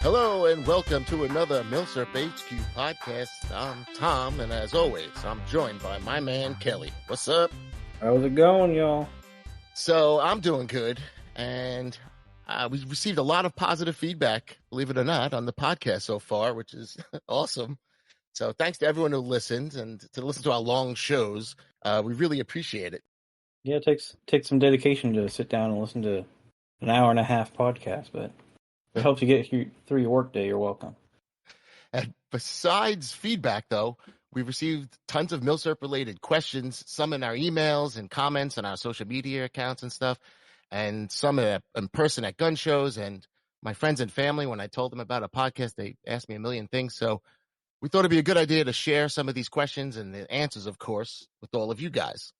Hello and welcome to another MILSURP HQ podcast. I'm Tom, and as always, I'm joined by my man Kelly. What's up? How's it going, y'all? So I'm doing good, and we received a lot of positive feedback, believe it or not, on the podcast so far, which is awesome. So thanks to everyone who listens and to listen to our long shows. We really appreciate it. Yeah, it takes some dedication to sit down and listen to an hour and a half podcast, but if it helps you get through your workday, you're welcome. And besides feedback, though, we've received tons of MILSURP-related questions, some in our emails and comments on our social media accounts and stuff, and some in person at gun shows. And my friends and family, when I told them about a podcast, they asked me a million things. So we thought it'd be a good idea to share some of these questions and the answers, of course, with all of you guys.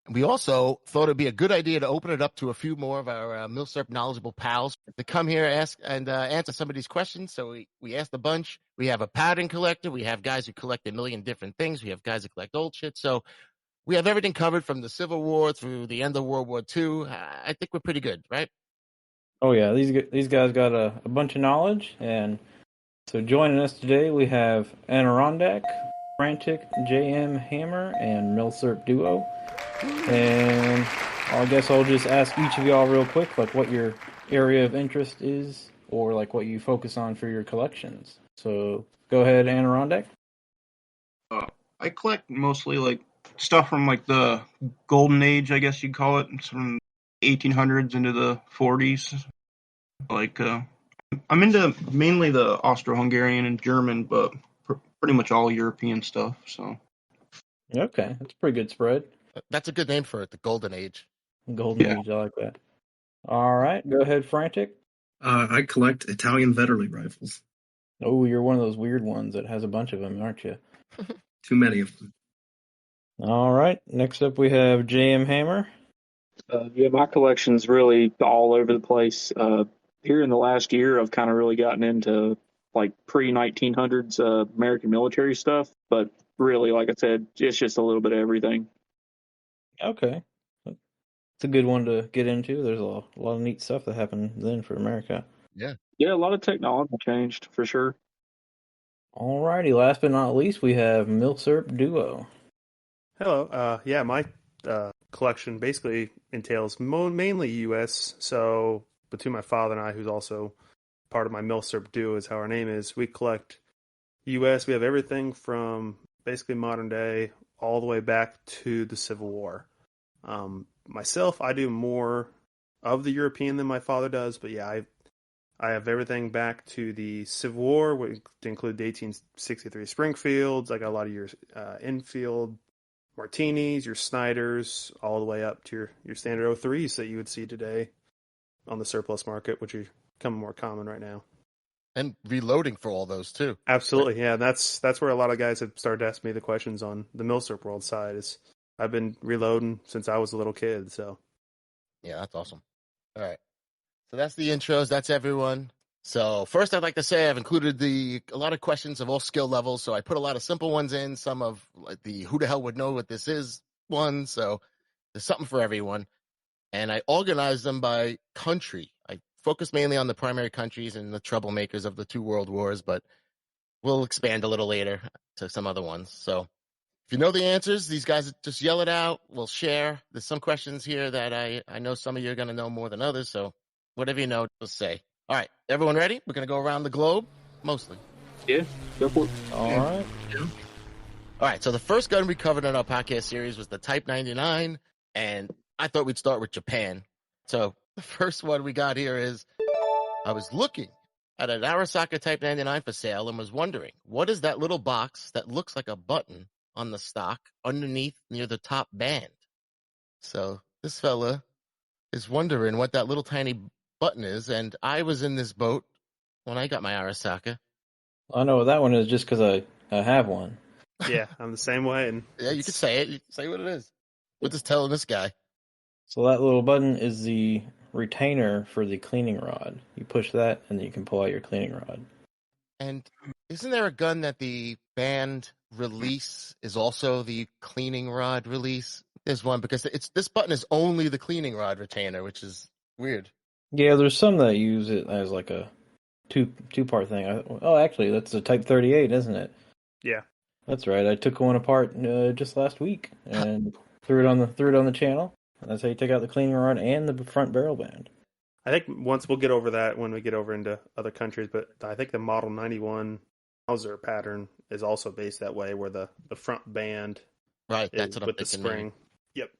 We also thought it'd be a good idea to open it up to a few more of our MILSURP knowledgeable pals to come here, ask and answer some of these questions. So we asked a bunch. We have a pattern collector. We have guys who collect a million different things. We have guys who collect old shit. So we have everything covered from the Civil War through the end of World War II. I think we're pretty good, right? Oh yeah, these guys got a bunch of knowledge, and so joining us today we have Adirondack, Frantic, JM Hammer, and MILSURP Duo. And I guess I'll just ask each of y'all real quick, like what your area of interest is, or like what you focus on for your collections. So go ahead, Adirondack. I collect mostly like stuff from like the golden age, I guess you'd call it. It's from 1800s into the 40s. Like I'm into mainly the Austro-Hungarian and German, but pretty much all European stuff. So Okay, that's a pretty good spread. That's a good name for it, the Golden Age. Golden Age, I like that. All right, go ahead, Frantic. I collect Italian veterans rifles. Oh, you're one of those weird ones that has a bunch of them, aren't you? Too many of them. All right, next up we have JM Hammer. Yeah, my collection's really all over the place. Here in the last year, I've kind of really gotten into like pre-1900s American military stuff, but really, like I said, it's just a little bit of everything. Okay. It's a good one to get into. There's a lot of neat stuff that happened then for America. Yeah, a lot of technology changed for sure. All righty, last but not least, we have MILSURP Duo. Hello. My collection basically entails mainly U.S. So between my father and I, who's also part of my MILSURP Duo is how our name is, we collect U.S. We have everything from basically modern day all the way back to the Civil War. Myself, I do more of the European than my father does, but yeah, I have everything back to the Civil War, which include the 1863 Springfields. I got a lot of your Enfield Martinis, your Snyders, all the way up to your standard 03s that you would see today on the surplus market, which are becoming more common right now. and reloading for all those too. Absolutely, yeah. That's where a lot of guys have started to ask me the questions on the MILSURP world side. Is I've been reloading since I was a little kid, so. Yeah, that's awesome. All right. So that's the intros. That's everyone. So first, I'd like to say I've included a lot of questions of all skill levels. So I put a lot of simple ones in, some of like the who the hell would know what this is one. So there's something for everyone. And I organized them by country. I focus mainly on the primary countries and the troublemakers of the two world wars, but we'll expand a little later to some other ones. So if you know the answers, these guys just yell it out. We'll share. There's some questions here that I know some of you are going to know more than others. So whatever you know, just say. All right, everyone ready? We're going to go around the globe, mostly. Yeah, go for it. All right. Yeah. All right, so the first gun we covered in our podcast series was the Type 99, and I thought we'd start with Japan. So the first one we got here is, I was looking at an Arisaka Type 99 for sale and was wondering, what is that little box that looks like a button on the stock underneath near the top band? So this fella is wondering what that little tiny button is, and I was in this boat when I got my Arisaka. I know what that one is just because I have one. Yeah, I'm the same way. And Yeah, you could say it. You can say what it is. We're just telling this guy. So that little button is the retainer for the cleaning rod. You push that, and then you can pull out your cleaning rod. And isn't there a gun that the band release is also the cleaning rod release? There's one because this button is only the cleaning rod retainer, which is weird. Yeah, there's some that use it as like a two-part thing. Actually, that's a Type 38, isn't it? Yeah. That's right. I took one apart just last week and threw it on the channel. That's how you take out the cleaning rod and the front barrel band. I think once we'll get over that when we get over into other countries, but I think the Model 91 Mauser pattern is also based that way, where the front band Right, that's is what I'm with the thinking. spring. Yep.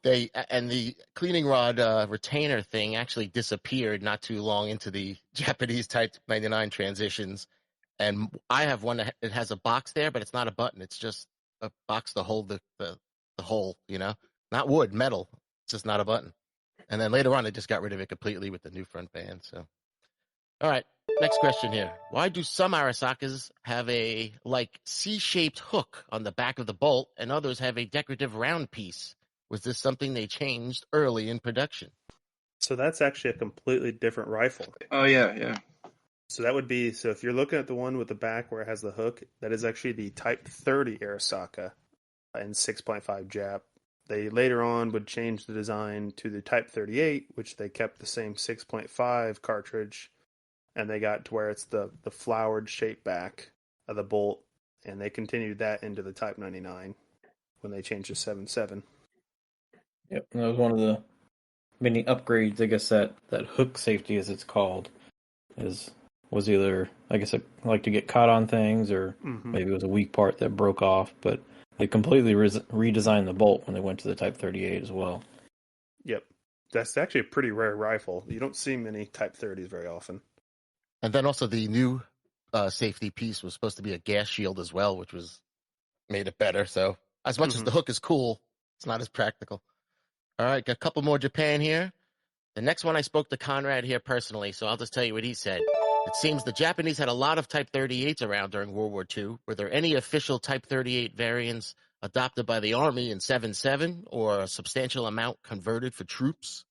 The cleaning rod retainer thing actually disappeared not too long into the Japanese Type 99 transitions, and I have one that it has a box there, but it's not a button. It's just a box to hold the hole, not wood, metal. It's just not a button. And then later on, they just got rid of it completely with the new front band. So, all right, next question here. Why do some Arasakas have a C-shaped hook on the back of the bolt, and others have a decorative round piece? Was this something they changed early in production? So that's actually a completely different rifle. Oh, yeah. So that would be, so if you're looking at the one with the back where it has the hook, that is actually the Type 30 Arasaka in 6.5 Jap. They later on would change the design to the Type 38, which they kept the same 6.5 cartridge, and they got to where it's the flowered shape back of the bolt, and they continued that into the Type 99 when they changed to 7.7. Yep, that was one of the many upgrades. I guess that hook safety, as it's called, was either, I guess, it like to get caught on things, or maybe it was a weak part that broke off. But they completely redesigned the bolt when they went to the Type 38 as well. Yep, that's actually a pretty rare rifle. You don't see many Type 30s very often. And then also the new safety piece was supposed to be a gas shield as well, which made it better. So as much as the hook is cool, it's not as practical. All right, got a couple more Japan here. The next one I spoke to Conrad here personally, so I'll just tell you what he said. It seems the Japanese had a lot of Type 38s around during World War II. Were there any official Type 38 variants adopted by the Army in 7.7, or a substantial amount converted for troops?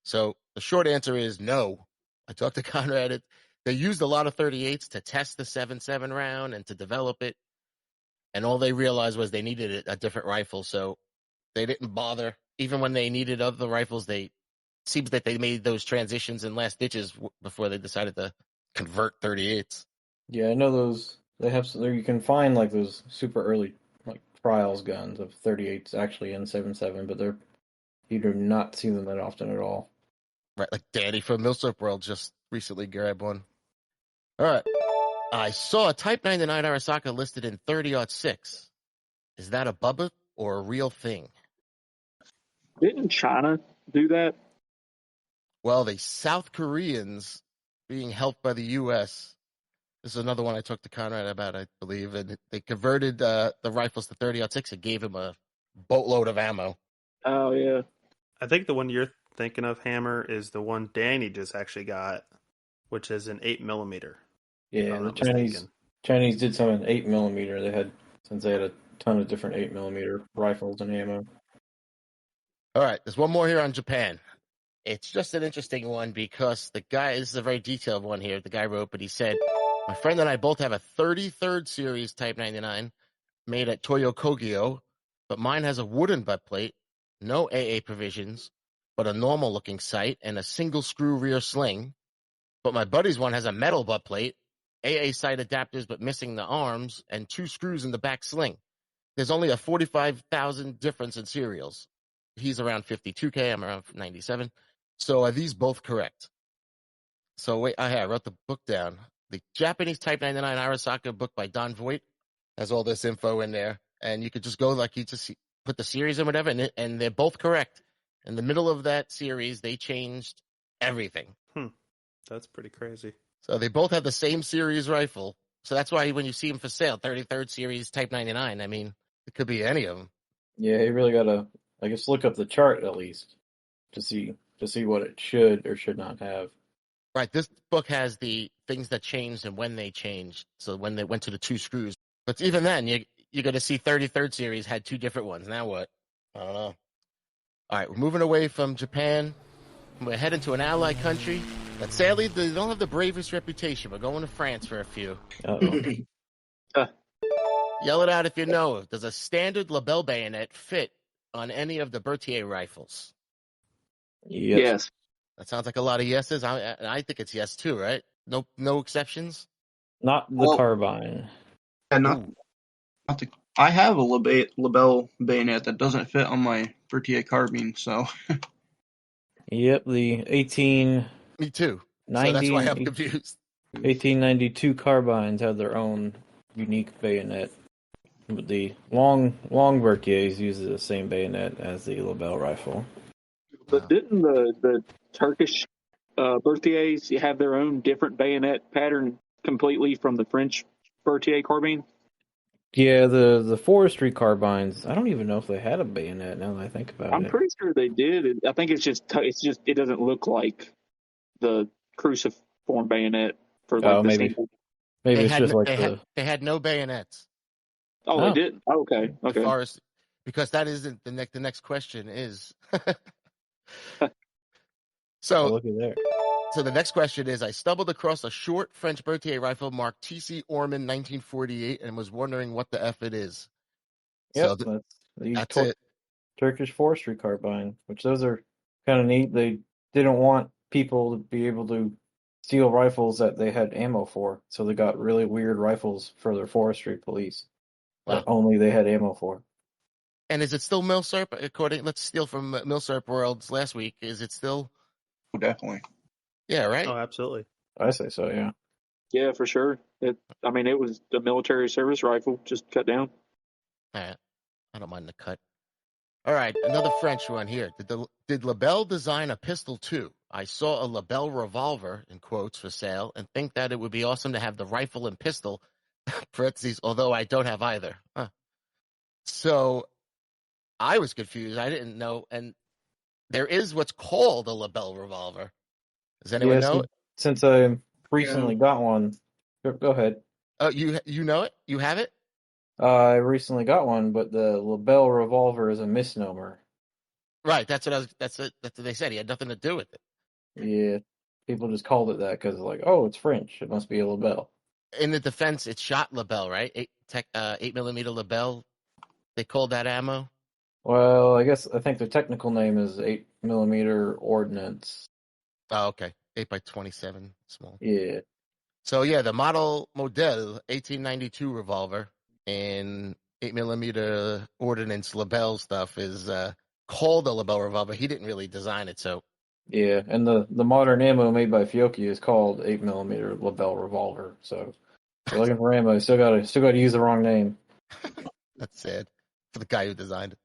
So the short answer is no. I talked to Conrad. They used a lot of 38s to test the 7.7 round and to develop it, and all they realized was they needed a different rifle, so they didn't bother. Even when they needed other rifles, seems that they made those transitions in last ditches before they decided to convert 38s. Yeah, I know those. They have there. You can find like those super early trials guns of 38s actually in 7.7, but you do not see them that often at all. Right, like Danny from MILSURP World just recently grabbed one. All right, I saw a Type 99 Arasaka listed in 30-06. Is that a bubba or a real thing? Didn't China do that? Well, the South Koreans being helped by the U.S. This is another one I talked to Conrad about, I believe, and they converted the rifles to 30-06 and gave him a boatload of ammo. Oh, yeah. I think the one you're thinking of, Hammer, is the one Danny just actually got, which is an 8mm. Yeah, the Chinese did some in 8mm. Since they had a ton of different 8mm rifles and ammo. All right, there's one more here on Japan. It's just an interesting one because this is a very detailed one here. The guy wrote, but he said, my friend and I both have a 33rd series Type 99 made at Toyo Kogyo, but mine has a wooden butt plate, no AA provisions, but a normal looking sight and a single screw rear sling. But my buddy's one has a metal butt plate, AA sight adapters, but missing the arms, and 2 screws in the back sling. There's only a 45,000 difference in serials. He's around 52K, I'm around 97. So are these both correct? So wait, I wrote the book down. The Japanese Type 99 Arasaka book by Don Voigt has all this info in there. And you could just go you just put the series and whatever, and they're both correct. In the middle of that series, they changed everything. That's pretty crazy. So they both have the same series rifle. So that's why when you see them for sale, 33rd series Type 99, I mean, it could be any of them. Yeah, you really got to, I guess, look up the chart at least to see what it should or should not have. Right. This book has the things that changed and when they changed. So when they went to the 2 screws. But even then, you're going to see 33rd series had 2 different ones. Now what? I don't know. All right, we're moving away from Japan. We're heading to an allied country that sadly they don't have the bravest reputation. We're going to France for a few. Yell it out if you know. Does a standard label bayonet fit on any of the Berthier rifles? Yes. That sounds like a lot of yeses. I think it's yes too, right? No exceptions. Not the Well, carbine. yeah, Ooh, not the. I have a Lebel bayonet that doesn't fit on my Berthier carbine, so Yep, the me too. So that's why I'm 1890, confused. 1892 carbines have their own unique bayonet. But the long Berthiers use the same bayonet as the Lebel rifle. But Wow. didn't the Turkish Berthiers have their own different bayonet pattern completely from the French Berthier carbine? Yeah, the forestry carbines. I don't even know if they had a bayonet now that I think about I'm it. pretty sure they did. I think it's just it doesn't look like the cruciform bayonet for like Oh, the maybe standard. maybe They it's had just no, like they had the they had no bayonets. Oh, they oh did. Okay, The okay. forest, because that isn't the next question is. oh so looky there. so the next question is: I stumbled across a short French Berthier rifle marked TC Orman 1948 and was wondering what the f it is. So Yep, that's the that's it. Turkish forestry carbine, which those are kind of neat. They didn't want people to be able to steal rifles that they had ammo for, so they got really weird rifles for their forestry police that Wow. only they had ammo for. And is it still MILSURP? Let's steal from MILSURP Worlds last week. Is it still? definitely. Yeah, Oh, right. absolutely. I say so, yeah. Yeah, for sure. I mean, it was a military service rifle, just cut down. All right. I don't mind the cut. All right, another French one here. Did Lebel design a pistol too? I saw a Lebel revolver in quotes for sale and think that it would be awesome to have the rifle and pistol. Parentheses, although I don't have either. Huh. So I was confused. I didn't know. And there is what's called a Lebel revolver. Does anyone Yes, know it? since I Yeah. recently got one, go ahead. Oh, you know it? You have it? I recently got one, but the Lebel revolver is a misnomer. Right. That's what I was. That's it. That's what they said. He had nothing to do with it. Yeah, people just called it that because like, oh, it's French. It must be a Lebel. In the defense, it's shot Lebel, right? 8 millimeter Lebel. They called that ammo. Well, I think the technical name is 8 millimeter ordnance. Oh, okay. 8 by 27, small. Yeah, So yeah, the model 1892 revolver and 8 millimeter ordnance Lebel stuff is called a Lebel revolver. He didn't really design it, so yeah, and the modern ammo made by Fiocchi is called 8 millimeter Lebel revolver. So if you're looking for ammo, you still gotta use the wrong name. that's sad for the guy who designed it.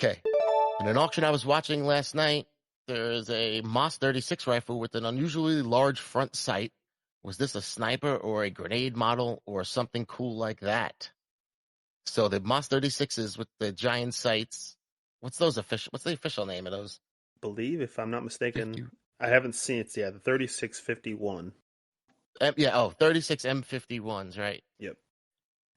Okay. In an auction I was watching last night, there's a Moss 36 rifle with an unusually large front sight. Was this a sniper or a grenade model or something cool like that? So the Moss 36s with the giant sights. What's the official name of those? Believe, if I'm not mistaken, 50, I haven't seen it. Yeah, the 3651. 36 M51s, right? Yep.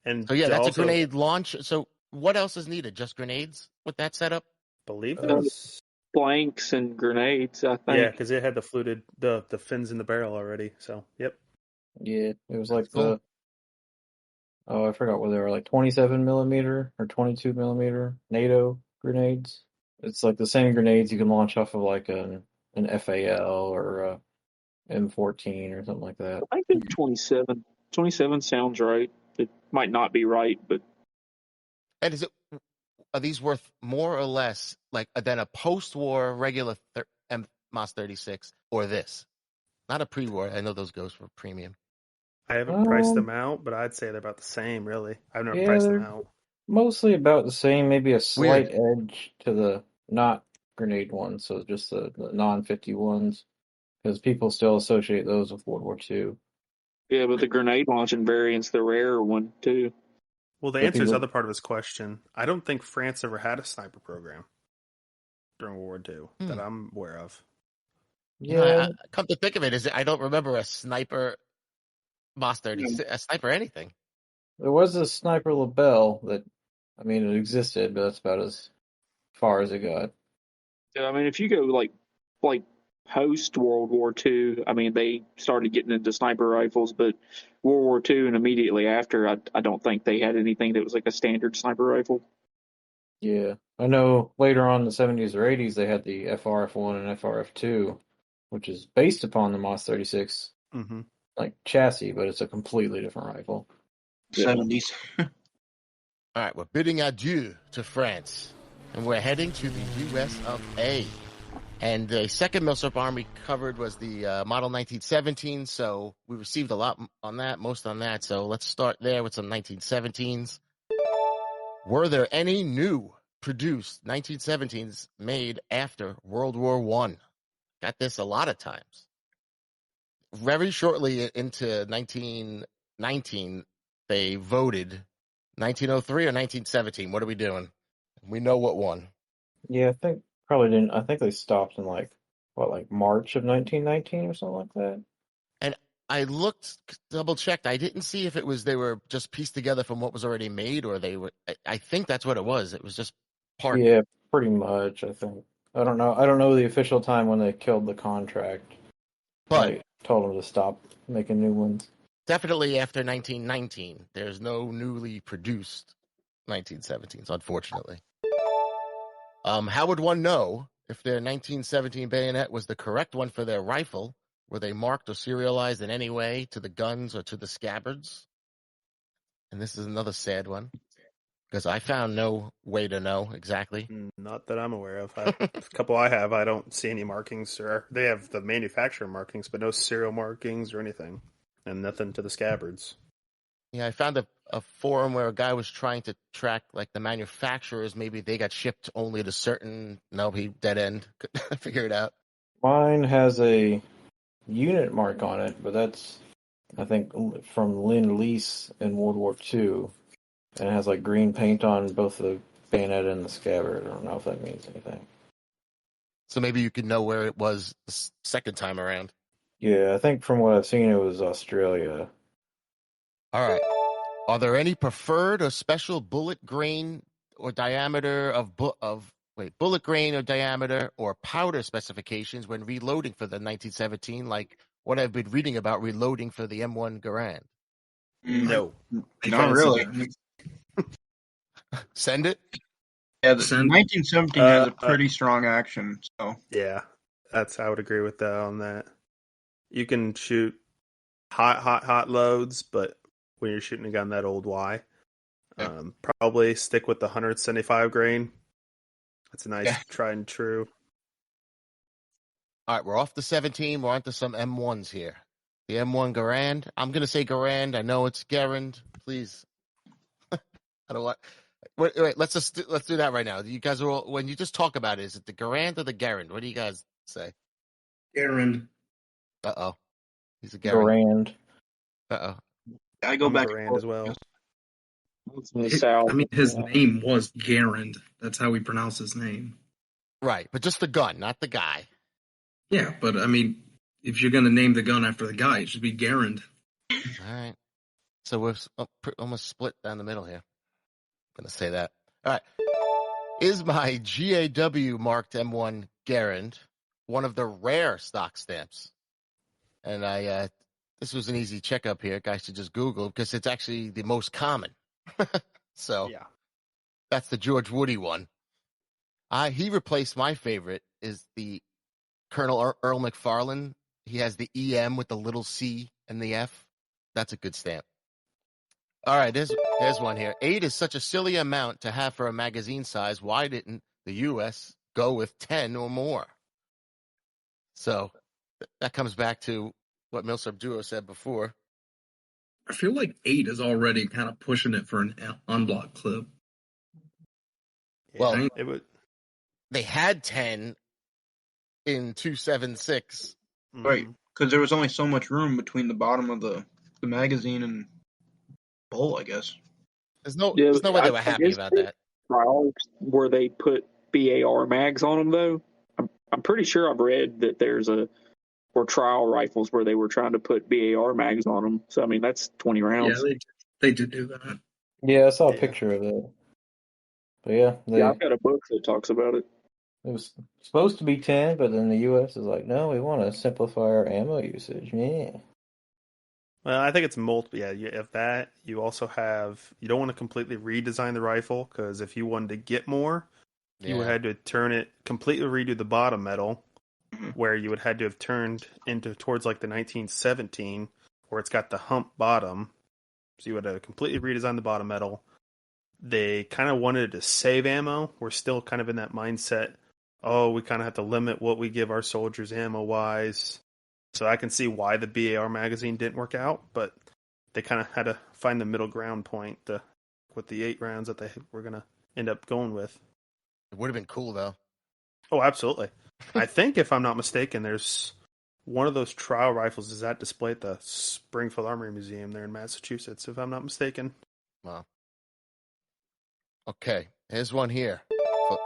And So yeah, that's a also, grenade launch. So what else is needed? Just grenades with that setup? believe Uh, there's Blanks and grenades, I yeah, think. because it had the fluted the fins in the barrel already. So yep. Yeah, it was That's like cool. I forgot what they were, like 27 millimeter or 22 millimeter NATO grenades. It's like the same grenades you can launch off of like an FAL or a M14 or something like that. I think it's 27. 27 sounds right. It might not be right, but And are these worth more or less like than a post-war regular Moss 36 or this? Not a pre-war. I know those goes for premium. I haven't priced Um, them out, but I'd say they're about the same, really. I've never yeah, priced them they're out. mostly about the same, maybe a Weird. slight edge to the not grenade ones, so just the non-50 ones, because people still associate those with World War II. yeah, but the grenade launching variant's the rarer one too. Well, to So answer his people, other part of his question, I don't think France ever had a sniper program during World War II that I'm aware of. yeah, Come to think of it, I don't remember a sniper Moss Yeah. 36, a sniper anything. there was a sniper Lebel that, I mean, it existed, but that's about as far as it got. I mean, if you go like post World War II, I mean, they started getting into sniper rifles, but World War II and immediately after, I don't think they had anything that was like a standard sniper rifle. Yeah, I know later on in the 70s or 80s they had the FRF1 and FRF2, which is based upon the MOS 36 Mm-hmm. like chassis, but it's a completely different rifle. 70s. All right, we're bidding adieu to France, and we're heading to the U.S. of A. And the second MILSURP arm we covered was the model 1917, so we received a lot on that, most on that. So let's start there with some 1917s. Were there any new produced 1917s made after World War I? Got this a lot of times. Very shortly into 1919, they voted 1903 or 1917. What are we doing? We know what won. Yeah, I think probably didn't. I think they stopped in like March of 1919 or something like that. And I looked, double checked. I didn't see if it was they were just pieced together from what was already made, or they were. I think that's what it was. It was just part. Yeah, pretty much. I think. I don't know. I don't know the official time when they killed the contract. But they told them to stop making new ones. Definitely after 1919, there's no newly produced 1917s, unfortunately. How would one know if their 1917 bayonet was the correct one for their rifle? Were they marked or serialized in any way to the guns or to the scabbards? And this is another sad one, because I found no way to know exactly. Not that I'm aware of. The couple I have, I don't see any markings, or they have the manufacturer markings, but no serial markings or anything, and nothing to the scabbards. Yeah, I found a forum where a guy was trying to track like the manufacturers. Maybe they got shipped only to certain. No, he dead end. Couldn't figure it out. Mine has a unit mark on it, but that's I think from Lend-Lease in World War II, and it has like green paint on both the bayonet and the scabbard. I don't know if that means anything. So maybe you can know where it was the second time around. Yeah, I think from what I've seen, it was Australia. All right. Are there any preferred or special bullet grain or diameter bullet grain or diameter or powder specifications when reloading for the 1917, like what I've been reading about reloading for the M1 Garand? No. Not really. Send it? Yeah, the 1917 has a pretty strong action, so. Yeah, I would agree with that on that. You can shoot hot loads, but when you're shooting a gun that old Y, probably stick with the 175 grain. That's a nice tried and true. All right, we're off the 17. We're on to some M1s here. The M1 Garand. I'm going to say Garand. I know it's Garand. Please. I don't want. Wait, let's do that right now. You guys are all, when you just talk about it, is it the Garand or the Garand? What do you guys say? Garand. Uh-oh. He's a Garand. Uh-oh. I go back Garand as well. I mean, his name was Garand. That's how we pronounce his name. Right, but just the gun, not the guy. Yeah, but I mean, if you're going to name the gun after the guy, it should be Garand. All right. So we're almost split down the middle here. I'm going to say that. All right. Is my GAW marked M1 Garand one of the rare stock stamps? And this was an easy checkup here. Guys should just Google because it's actually the most common. So yeah, that's the George Woody one. He replaced my favorite is the Colonel Earl McFarlane. He has the EM with the little C and the F. That's a good stamp. All right, there's one here. 8 is such a silly amount to have for a magazine size. Why didn't the U.S. go with 10 or more? So that comes back to what MILSURP Duo said before. I feel like 8 is already kind of pushing it for an unblocked clip. Well, they had 10 in 276. Right, because there was only so much room between the bottom of the magazine and bowl, I guess. There's no way they were happy about that. Trials where they put BAR mags on them, though. I'm pretty sure I've read that were trial rifles where they were trying to put BAR mags on them. So I mean, that's 20 rounds. Yeah, they did do that. Yeah, I saw a picture of it. But yeah, I've got a book that talks about it. It was supposed to be 10, but then the U.S. is like, no, we want to simplify our ammo usage. Yeah. Well, I think it's multiple. Yeah, you have that. You also have. You don't want to completely redesign the rifle because if you wanted to get more, you would Yeah. have to turn it completely redo the bottom metal, where you would had to have turned into towards like the 1917, where it's got the hump bottom. So you would have completely redesigned the bottom metal. They kind of wanted to save ammo. We're still kind of in that mindset. Oh, we kind of have to limit what we give our soldiers ammo wise. So I can see why the BAR magazine didn't work out, but they kind of had to find the middle ground point with the 8 rounds that they were going to end up going with. It would have been cool though. Oh, absolutely. I think, if I'm not mistaken, there's one of those trial rifles is at display at the Springfield Armory Museum there in Massachusetts, if I'm not mistaken. Wow. Okay, here's one here.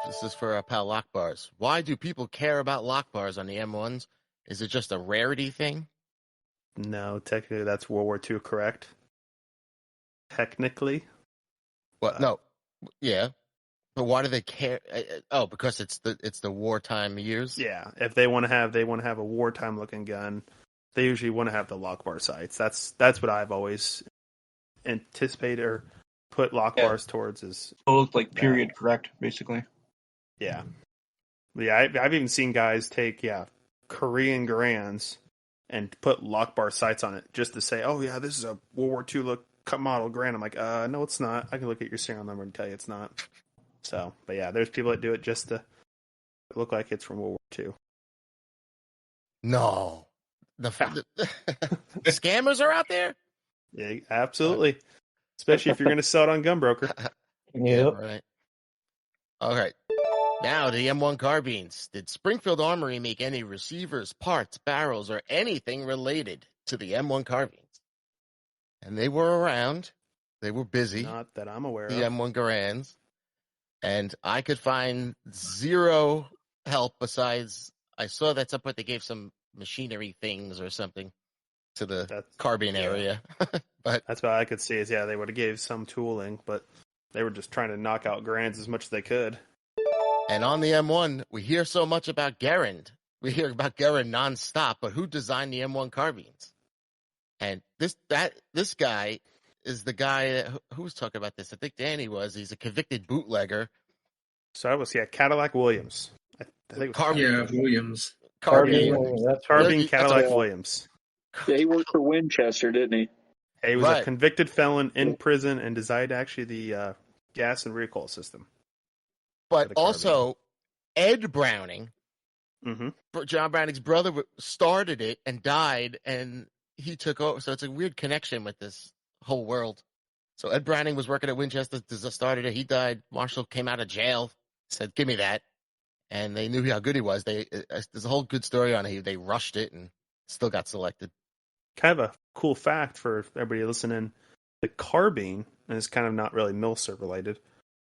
This is for our pal lock bars. Why do people care about lock bars on the M1s? Is it just a rarity thing? No, technically that's World War II, correct? Technically. What? No. Yeah. But why do they care? Oh, because it's the wartime years. Yeah, if they want to have a wartime looking gun, they usually want to have the lock bar sights. That's what I've always anticipated or put lock bars towards is Both like period correct, basically. yeah. I've even seen guys take Korean Garands and put lock bar sights on it just to say, oh yeah, this is a World War II look model Garand. I'm like, no, it's not. I can look at your serial number and tell you it's not. So, but yeah, there's people that do it just to look like it's from World War II. No. The scammers are out there? Yeah, absolutely. Especially if you're going to sell it on Gunbroker. Yeah, right. All right. Now, the M1 carbines. Did Springfield Armory make any receivers, parts, barrels, or anything related to the M1 carbines? And they were around. They were busy. Not that I'm aware the of. M1 Garands. And I could find zero help besides I saw that some point they gave some machinery things or something to the carbine area. But that's what I could see is, they would have gave some tooling, but they were just trying to knock out Garands as much as they could. And on the M1, we hear so much about Garand. We hear about Garand nonstop, but who designed the M1 carbines? And this guy is the guy who was talking about this. I think Danny was. He's a convicted bootlegger. So that was Cadillac Williams. I think it was Williams. Carbine Cadillac Williams. Yeah, he worked for Winchester, didn't he? He was a convicted felon in prison and designed actually the gas and recoil system. But also, Ed Browning, John Browning's brother, started it and died, and he took over. So it's a weird connection with this whole world. So Ed Browning was working at Winchester, started it. He died. Marshall came out of jail, said, "Give me that," and they knew how good he was. There's a whole good story on it. They rushed it and still got selected. Kind of a cool fact for everybody listening: the carbine, and it's kind of not really MILSURP related.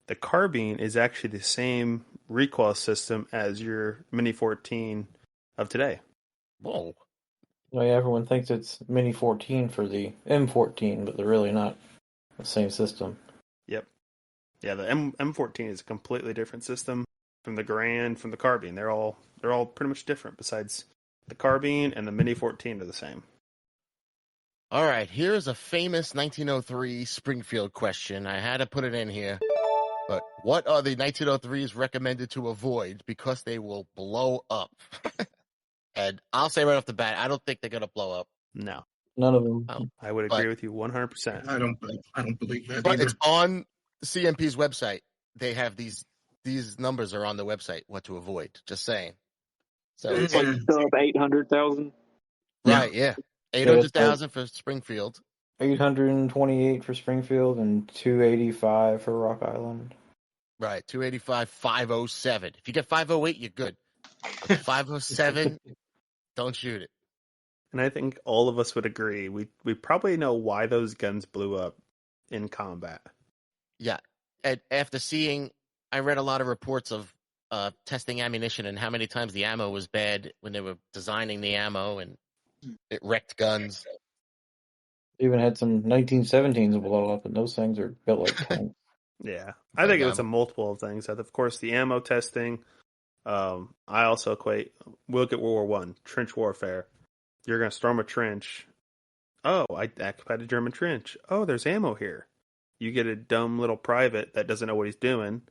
The carbine is actually the same recoil system as your Mini 14 of today. Whoa. Well, yeah, everyone thinks it's Mini 14 for the M14, but they're really not the same system. Yep. Yeah, the M14 is a completely different system from the Garand, from the carbine. They're all pretty much different. Besides the carbine and the Mini 14 are the same. All right, here's a famous 1903 Springfield question. I had to put it in here. But what are the 1903s recommended to avoid because they will blow up? And I'll say right off the bat, I don't think they're going to blow up. No. None of them. Oh, I would agree with you 100%. I don't believe that but either. It's on CMP's website. They have these numbers are on the website, what to avoid. Just saying. So It's like sub 800,000. Right, yeah. 800,000 for Springfield. 828 for Springfield and 285 for Rock Island. Right, 285, 507. If you get 508, you're good. 507, don't shoot it. And I think all of us would agree. We probably know why those guns blew up in combat. Yeah. And after seeing, I read a lot of reports of testing ammunition and how many times the ammo was bad when they were designing the ammo and it wrecked guns. Even had some 1917s blow up, and those things are built like tanks. Yeah, I think it was a multiple of things. Of course, the ammo testing. I also we look at World War I, trench warfare. You're going to storm a trench. Oh, I occupied a German trench. Oh, there's ammo here. You get a dumb little private that doesn't know what he's doing.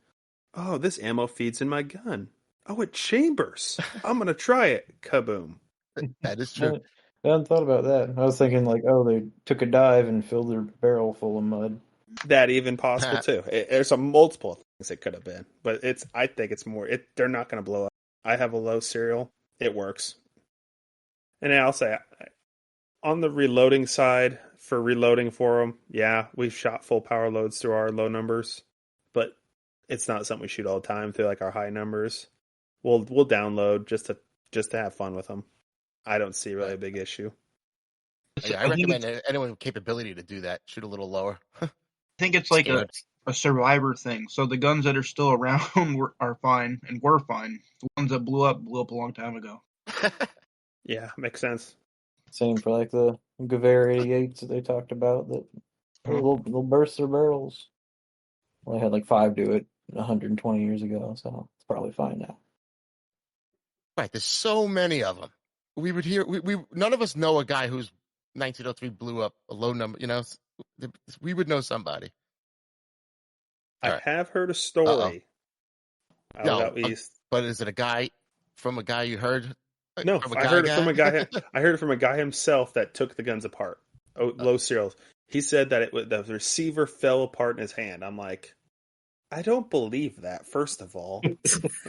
Oh, this ammo feeds in my gun. Oh, it chambers. I'm going to try it. Kaboom. That is true. I hadn't thought about that. I was thinking like, oh, they took a dive and filled their barrel full of mud. That even possible too. There's a multiple things it could have been, but I think it's more. They're not going to blow up. I have a low serial. It works. And I'll say, on the reloading side, for reloading for them, yeah, we've shot full power loads through our low numbers, but it's not something we shoot all the time through like our high numbers. We'll download just to have fun with them. I don't see really a big issue. Yeah, I recommend anyone with capability to do that. Shoot a little lower. I think it's like a survivor thing. So the guns that are still around are fine, and we're fine. The ones that blew up a long time ago. Yeah, makes sense. Same for like the Gewehr 88s that they talked about that they'll burst their barrels. Well, they had like 5 do it 120 years ago, so it's probably fine now. Right, there's so many of them. We would hear we none of us know a guy who's 1903 blew up a low number. You know, we would know somebody. I have heard a story out east. But is it a guy you heard? No, I heard it from a guy. I heard it from a guy himself that took the guns apart. Low serials. He said that the receiver fell apart in his hand. I'm like, I don't believe that. First of all,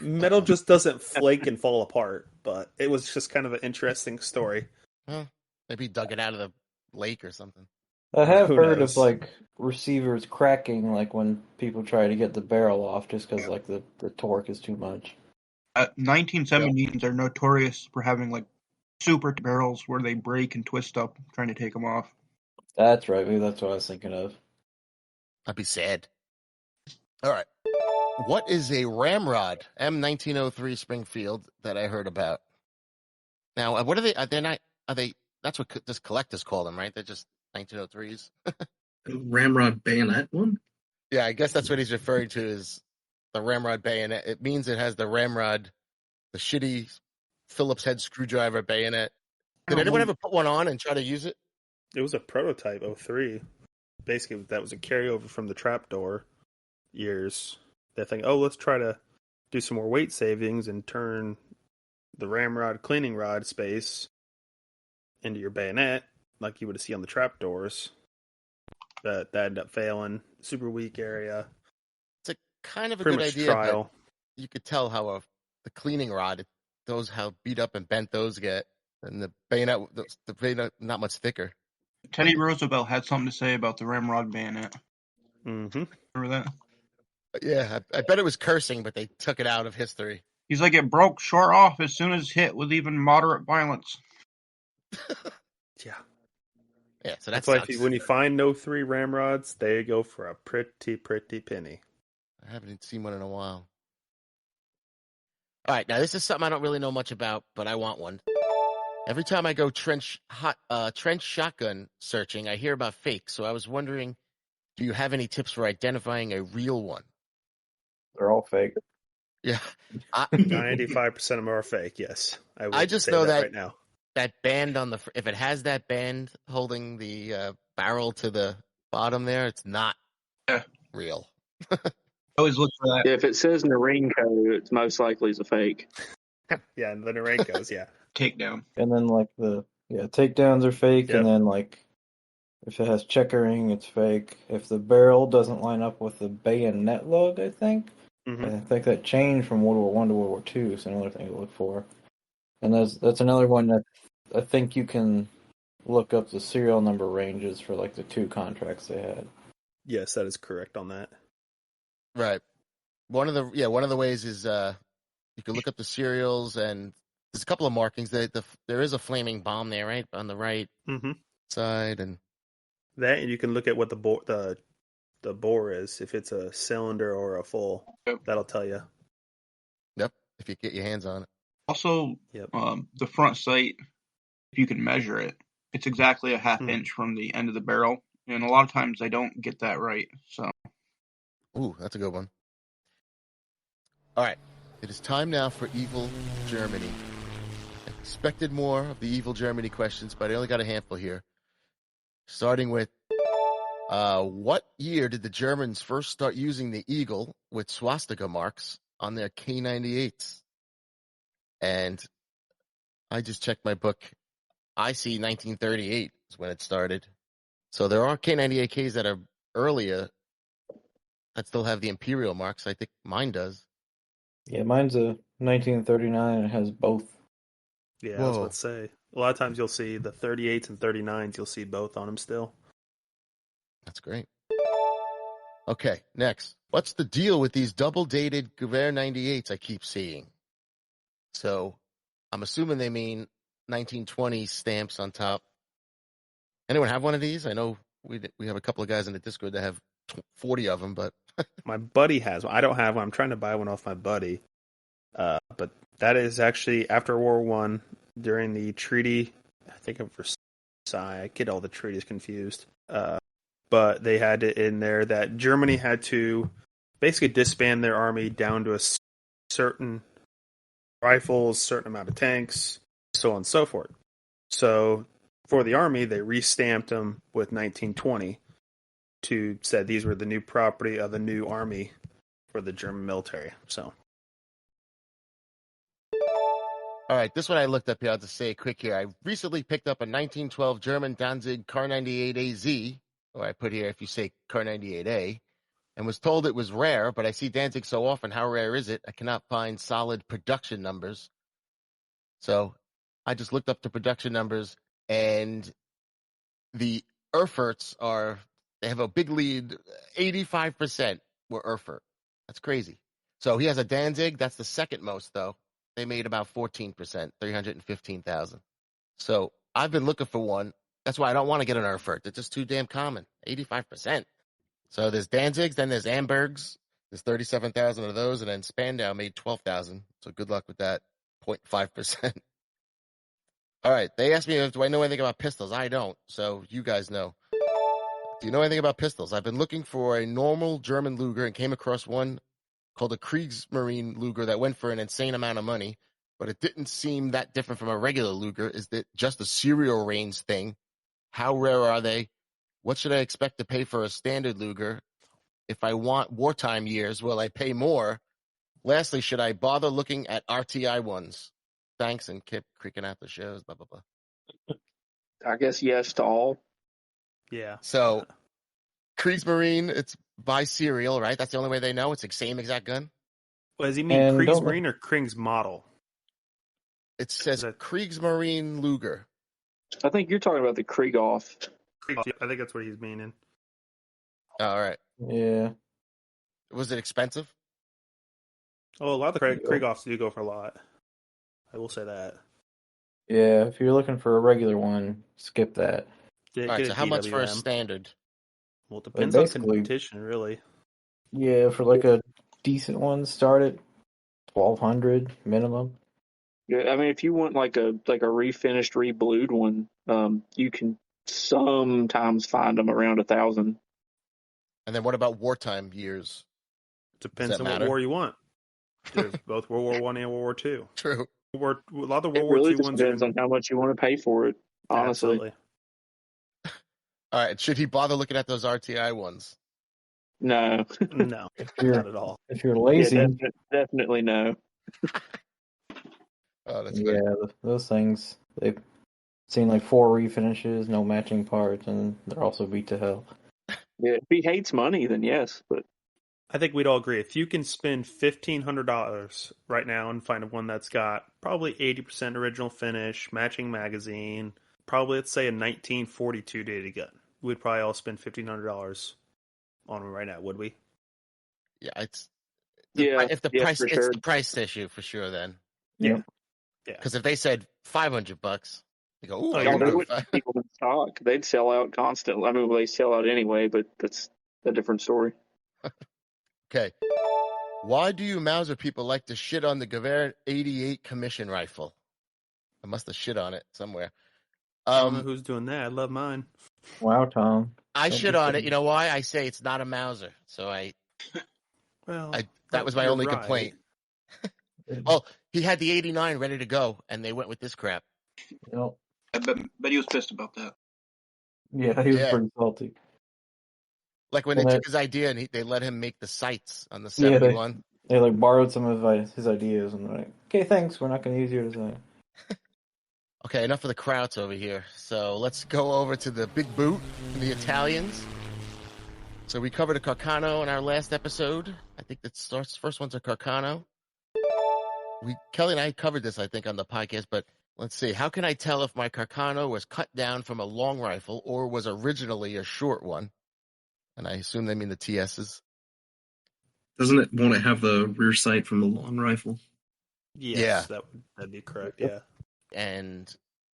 metal just doesn't flake and fall apart. But it was just kind of an interesting story. Well, maybe he dug it out of the lake or something. I have heard of like receivers cracking, like when people try to get the barrel off, just because like the torque is too much. 1917s are notorious for having like super barrels where they break and twist up trying to take them off. That's right. Maybe that's what I was thinking of. I'd be sad. All right. What is a ramrod? M1903 Springfield that I heard about. Now, what are they? Are they? That's what just collectors call them, right? They're just 1903s. Ramrod bayonet one? Yeah, I guess that's what he's referring to is the ramrod bayonet. It means it has the ramrod, the shitty Phillips head screwdriver bayonet. Did anyone ever put one on and try to use it? It was a prototype 03. Basically, that was a carryover from the trapdoor years. They think, let's try to do some more weight savings and turn the ramrod cleaning rod space into your bayonet, like you would see on the trapdoors. That ended up failing. Super weak area. It's a kind of a Pretty good much idea, trial. but you could tell how the cleaning rod, how beat up and bent those get, and the bayonet not much thicker. Teddy Roosevelt had something to say about the ramrod bayonet. Mm-hmm. Remember that? Yeah, I bet it was cursing, but they took it out of history. He's like, it broke short off as soon as hit with even moderate violence. Yeah. Yeah, so that's why when you find no 3 ramrods, they go for a pretty penny. I haven't seen one in a while. All right, now this is something I don't really know much about, but I want one. Every time I go trench shotgun searching, I hear about fakes. So I was wondering, do you have any tips for identifying a real one? They're all fake. Yeah, 95% of them are fake. Yes, I just know that right now. That band if it has that band holding the barrel to the bottom there, it's not real. Always look for that. If it says Narenko, it's most likely a fake. Yeah, the Narenkos, yeah. Takedown. And then like takedowns are fake, and then like if it has checkering, it's fake. If the barrel doesn't line up with the bayonet lug, I think that changed from World War I to World War II, so another thing to look for. And that's another one that I think you can look up the serial number ranges for like the 2 contracts they had. Yes, that is correct on that. Right. One of the ways is you can look up the serials, and there's a couple of markings. There is a flaming bomb there, right, on the right side, and that, and you can look at what the bore is, if it's a cylinder or a full. That'll tell you. Yep, if you get your hands on it. Also, the front sight, if you can measure it, it's exactly a half inch from the end of the barrel. And a lot of times I don't get that right. So, ooh, that's a good one. All right. It is time now for Evil Germany. I expected more of the Evil Germany questions, but I only got a handful here. starting with what year did the Germans first start using the eagle with swastika marks on their K98s? And I just checked my book. I see 1938 is when it started. So there are K98Ks that are earlier that still have the imperial marks. I think mine does. Yeah, mine's a 1939 and it has both. Yeah, I was about to say. A lot of times you'll see the 38s and 39s. You'll see both on them still. That's great. Okay, next. What's the deal with these double-dated Gewehr 98s I keep seeing? So I'm assuming they mean 1920 stamps on top. Anyone have one of these? I know we have a couple of guys in the Discord that have 40 of them, but My buddy has one. I don't have one. I'm trying to buy one off my buddy. But that is actually after World War One during the treaty, I think of Versailles. I get all the treaties confused. But they had it in there that Germany had to basically disband their army down to a certain rifles, certain amount of tanks, so on and so forth. So for the army, they restamped them with 1920 to said these were the new property of the new army for the German military. So. All right, this one I looked up here. I'll just say it quick here. I recently picked up a 1912 German Danzig Kar 98AZ, or I put here if you say Kar 98A, and was told it was rare, but I see Danzig so often. How rare is it? I cannot find solid production numbers. So I just looked up the production numbers, and the Erfurts they have a big lead. 85% were Erfurt. That's crazy. So he has a Danzig. That's the second most, though. They made about 14%, 315,000. So I've been looking for one. That's why I don't want to get an Erfurt. They're just too damn common. 85%. So there's Danzigs, then there's Ambergs. There's 37,000 of those, and then Spandau made 12,000. So good luck with that. 0.5%. All right. They asked me, do I know anything about pistols? I don't. So you guys know. Do you know anything about pistols? I've been looking for a normal German Luger and came across one called a Kriegsmarine Luger that went for an insane amount of money, but it didn't seem that different from a regular Luger. Is it just a serial range thing? How rare are they? What should I expect to pay for a standard Luger? If I want wartime years, will I pay more? Lastly, should I bother looking at RTI ones? Thanks, and keep creaking out the shows, blah, blah, blah. I guess yes to all. Yeah. So Kriegsmarine, it's by serial, right? That's the only way they know. It's the same exact gun. Well, does he mean Kriegsmarine or Kriegs model? It says Kriegsmarine Luger. I think you're talking about the Krieghoff. I think that's what he's meaning. Oh, all right. Yeah. Was it expensive? Oh, a lot of the Kriegoffs do go for a lot. I will say that. Yeah, if you're looking for a regular one, skip that. All right, so how much for a standard? Well, it depends on competition, really. Yeah, for like a decent one, start at 1,200 minimum. Yeah, I mean, if you want like a refinished, reblued one, you can sometimes find them around 1,000. And then what about wartime years? Depends on what war you want. There's both World War I and World War II. True. A lot of the World It War really II ones depends on how much you want to pay for it, honestly. Absolutely. All right, should he bother looking at those RTI ones? No. No, not at all. If you're lazy. Yeah, definitely no. Oh, that's yeah, those things, they've seen like 4 refinishes, no matching parts, and they're also beat to hell. Yeah, if he hates money, then yes, but I think we'd all agree. If you can spend $1,500 right now and find one that's got probably 80% original finish, matching magazine, probably let's say a 1942 dated gun, we'd probably all spend $1,500 on them right now, would we? Yeah, it's it's the price issue for sure. Then yeah. Because if they said $500, you go, they wouldn't keep them in stock. They'd sell out constantly. I mean, they sell out anyway, but that's a different story. Okay. Why do you Mauser people like to shit on the Gewehr 88 commission rifle? I must have shit on it somewhere. I don't know who's doing that. I love mine. Wow, Tom. I shit on it. You know why? I say it's not a Mauser. So that was my only complaint. Well, he had the 89 ready to go, and they went with this crap. Yep. I bet he was pissed about that. Yeah, he was Yeah. pretty salty. Like when And they I, took his idea and they let him make the sights on the yeah, 71. they like borrowed some of his ideas and they're like, okay, thanks, we're not going to use your design. Okay, enough of the Krauts over here. So let's go over to the big boot, the Italians. So we covered a Carcano in our last episode. I think that starts, first one's a Carcano. Kelly and I covered this, I think, on the podcast, but let's see. How can I tell if my Carcano was cut down from a long rifle or was originally a short one? And I assume they mean the TSs. Doesn't it want to have the rear sight from the long rifle? Yes, Yeah. that'd be correct. Yeah. And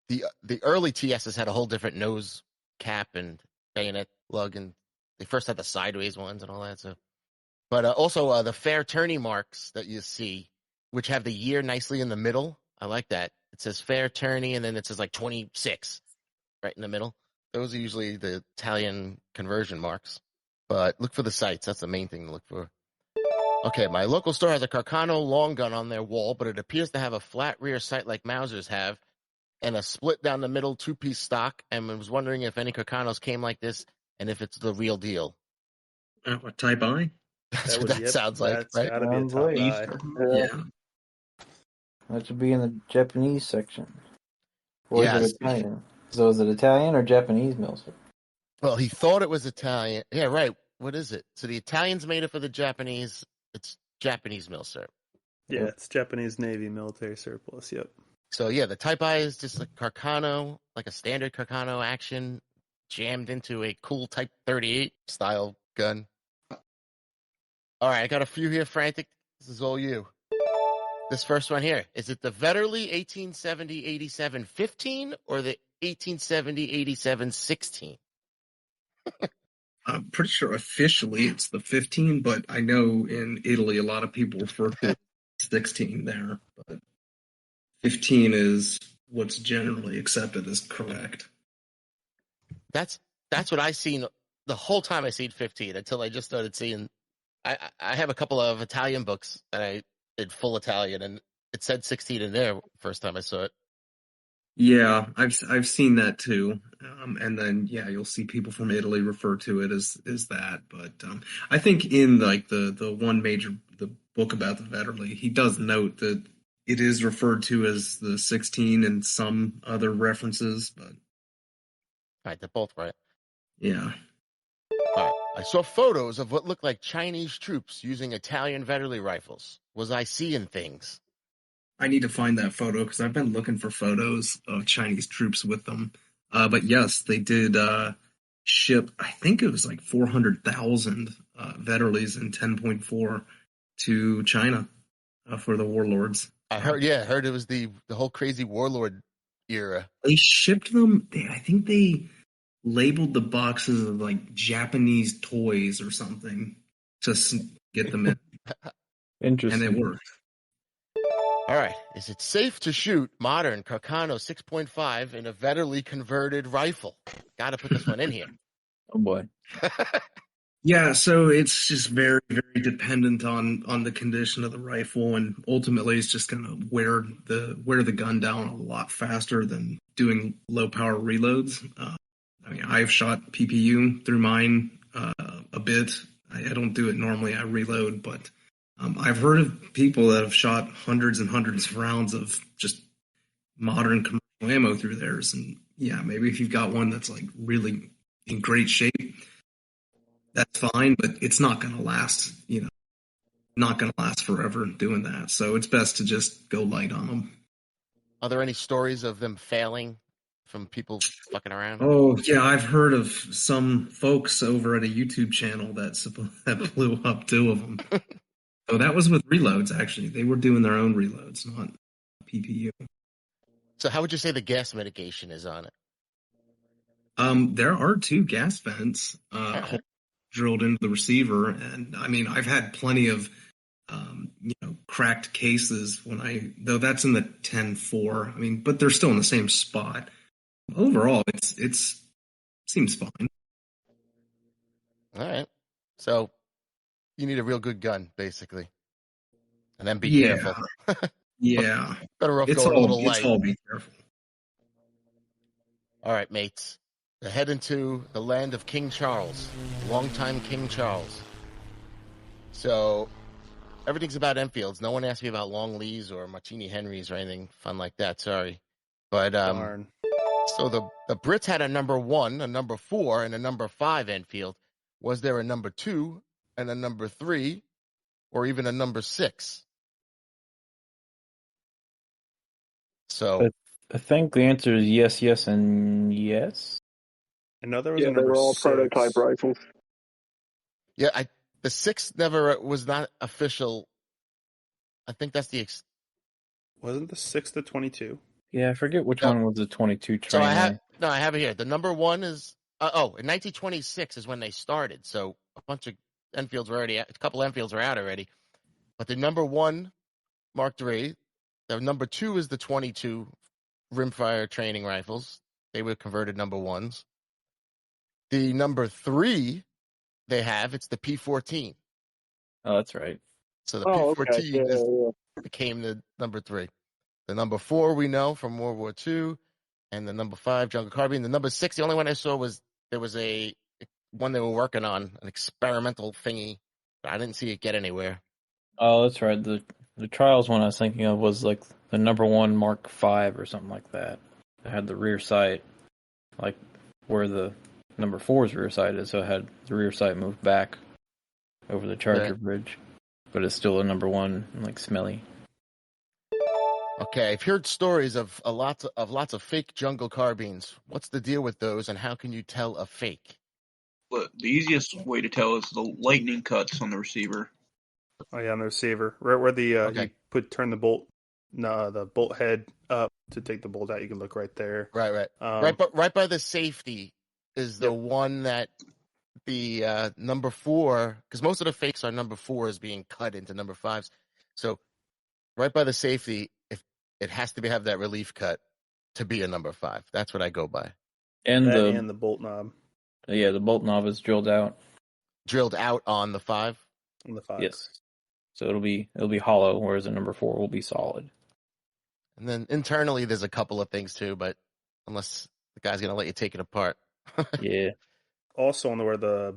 the early TSs had a whole different nose cap and bayonet lug, and they first had the sideways ones and all that. So, but also the fair tourney marks that you see, which have the year nicely in the middle. I like that. It says fair tourney, and then it says like 26 right in the middle. Those are usually the Italian conversion marks. But look for the sights. That's the main thing to look for. Okay, my local store has a Carcano long gun on their wall, but it appears to have a flat rear sight like Mausers have, and a split down the middle 2-piece stock, and I was wondering if any Carcanos came like this, and if it's the real deal. A Type I? That's what that sounds like, That's right? gotta be a Sounds top like- eye. Yeah. That should be in the Japanese section. Or is Yes. it Italian? So is it Italian or Japanese MILSURP? Well, he thought it was Italian. Yeah, right. What is it? So the Italians made it for the Japanese. It's Japanese MILSURP. Yeah, it's Japanese Navy military surplus. Yep. So yeah, the Type I is just a Carcano, like a standard Carcano action, jammed into a cool Type 38 style gun. All right, I got a few here, Frantic. This is all you. This first one here, is it the Vetterli 1870-87 15 or the 1870-87 16? I'm pretty sure officially it's the 15, but I know in Italy a lot of people refer to it as 16 there. But 15 is what's generally accepted as correct. That's what I seen the whole time. I seen 15 until I just started seeing. I have a couple of Italian books that I did full Italian, and it said 16 in there first time I saw it. Yeah, I've seen that too, and then yeah, you'll see people from Italy refer to it as that. But I think in like the one major the book about the Vetterli, he does note that it is referred to as the 16 and some other references, but All right, they're both right. yeah. All right. I saw photos of what looked like Chinese troops using Italian Vetterli rifles. Was I seeing things? I need to find that photo because I've been looking for photos of Chinese troops with them. But yes, they did ship, I think it was like 400,000 Vetterlis in 10.4 to China for the warlords. I heard it was the whole crazy warlord era. They shipped them, I think they labeled the boxes of like Japanese toys or something to get them in. Interesting. And it worked. All right. Is it safe to shoot modern Carcano 6.5 in a Vetterli converted rifle? Got to put this one in here. Oh boy. Yeah, so it's just very, very dependent on the condition of the rifle, and ultimately it's just going to wear the gun down a lot faster than doing low power reloads. I mean, I've shot PPU through mine a bit. I don't do it normally. I reload, but I've heard of people that have shot hundreds and hundreds of rounds of just modern commercial ammo through theirs. And yeah, maybe if you've got one that's like really in great shape, that's fine, but it's not going to last, not going to last forever doing that. So it's best to just go light on them. Are there any stories of them failing from people fucking around? Oh, yeah, I've heard of some folks over at a YouTube channel that blew up 2 of them. So that was with reloads, actually. They were doing their own reloads, not PPU. So how would you say the gas mitigation is on it? There are 2 gas vents drilled into the receiver, and I mean, I've had plenty of cracked cases though that's in the 10-4. I mean, but they're still in the same spot. Overall, it seems fine. All right. So you need a real good gun, basically. And then be careful. Yeah. Better off going a little light. It's all be careful. All right, mates. They're heading to the land of King Charles, longtime King Charles. So everything's about Enfields. No one asked me about Long Lees or Martini Henrys or anything fun like that. Sorry. But Darn. so the Brits had a number 1, a number 4, and a number 5 Enfield. Was there a number 2 and a number 3 or even a number 6? So I think the answer is yes, yes, and yes. I know there was Yeah, a they number were all 6. prototype rifles. yeah, the 6 never was not official. I think that's the Wasn't the 6 the 22? Yeah, I forget which No. one was the 22 So train. I have it here. The number 1 is in 1926 is when they started. So a bunch of Enfields were already, a couple Enfields were out already. But the number 1 Mark III, the number 2 is the 22 rimfire training rifles. They were converted number 1s. The number 3 they have, it's the P14. Oh, that's right. So the Oh, P14 okay. Yeah. became the number 3. The number 4 we know from World War II, and the number 5 jungle carbine. The number 6, the only one I saw was there was a one they were working on, an experimental thingy, but I didn't see it get anywhere. Oh, that's right. The trials one I was thinking of was like the number 1 Mark V or something like that. It had the rear sight, like where the number 4's rear sight is, so it had the rear sight moved back over the Charger Bridge. But it's still a number 1, like smelly. Okay, I've heard stories of lots of fake jungle carbines. What's the deal with those, and how can you tell a fake? But the easiest way to tell is the lightning cuts on the receiver. Oh yeah, on the receiver, right where the Okay. you turn the bolt head up to take the bolt out. You can look right there. Right. Right by the safety is the one that the number 4, because most of the fakes are number 4s being cut into number 5s. So right by the safety, if it has to have that relief cut to be a number 5. That's what I go by. And And the bolt knob. Yeah, the bolt knob is drilled out. Drilled out on the 5? On the 5. Yes. So it'll be hollow, whereas the number 4 will be solid. And then internally, there's a couple of things too, but unless the guy's going to let you take it apart. Yeah. Also on where the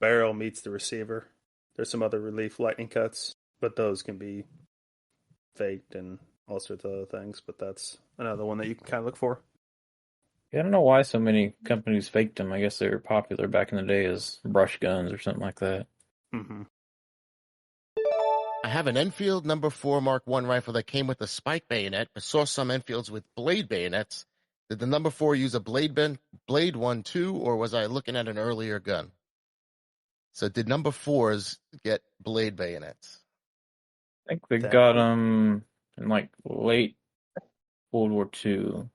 barrel meets the receiver, there's some other relief lightning cuts, but those can be faked and all sorts of other things. But that's another one that you can kind of look for. Yeah, I don't know why so many companies faked them. I guess they were popular back in the day as brush guns or something like that. Mm-hmm. I have an Enfield number 4 Mark I rifle that came with a spike bayonet, but saw some Enfields with blade bayonets. Did the number 4 use a blade one too, or was I looking at an earlier gun? So did number 4s get blade bayonets? I think they got them in like late World War II.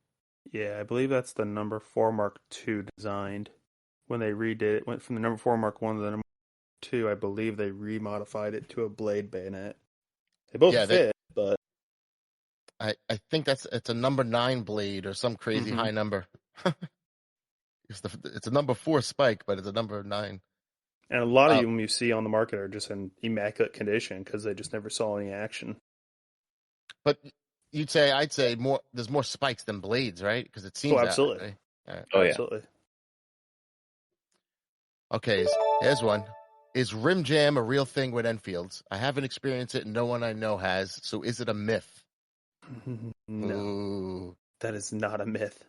Yeah, I believe that's the number 4 Mark II designed. When they redid it, went from the number 4 Mark I to the number 2, I believe they remodified it to a blade bayonet. They both fit, but I think it's a number 9 blade or some crazy high number. It's a number 4 spike, but it's a number 9. And a lot of them you see on the market are just in immaculate condition because they just never saw any action. But I'd say more. There's more spikes than blades, right? Because it seems absolutely. That way. Right. Oh, yeah. Absolutely. Okay, here's one. Is rim jam a real thing with Enfields? I haven't experienced it, and no one I know has. So is it a myth? No, Ooh. that is not a myth.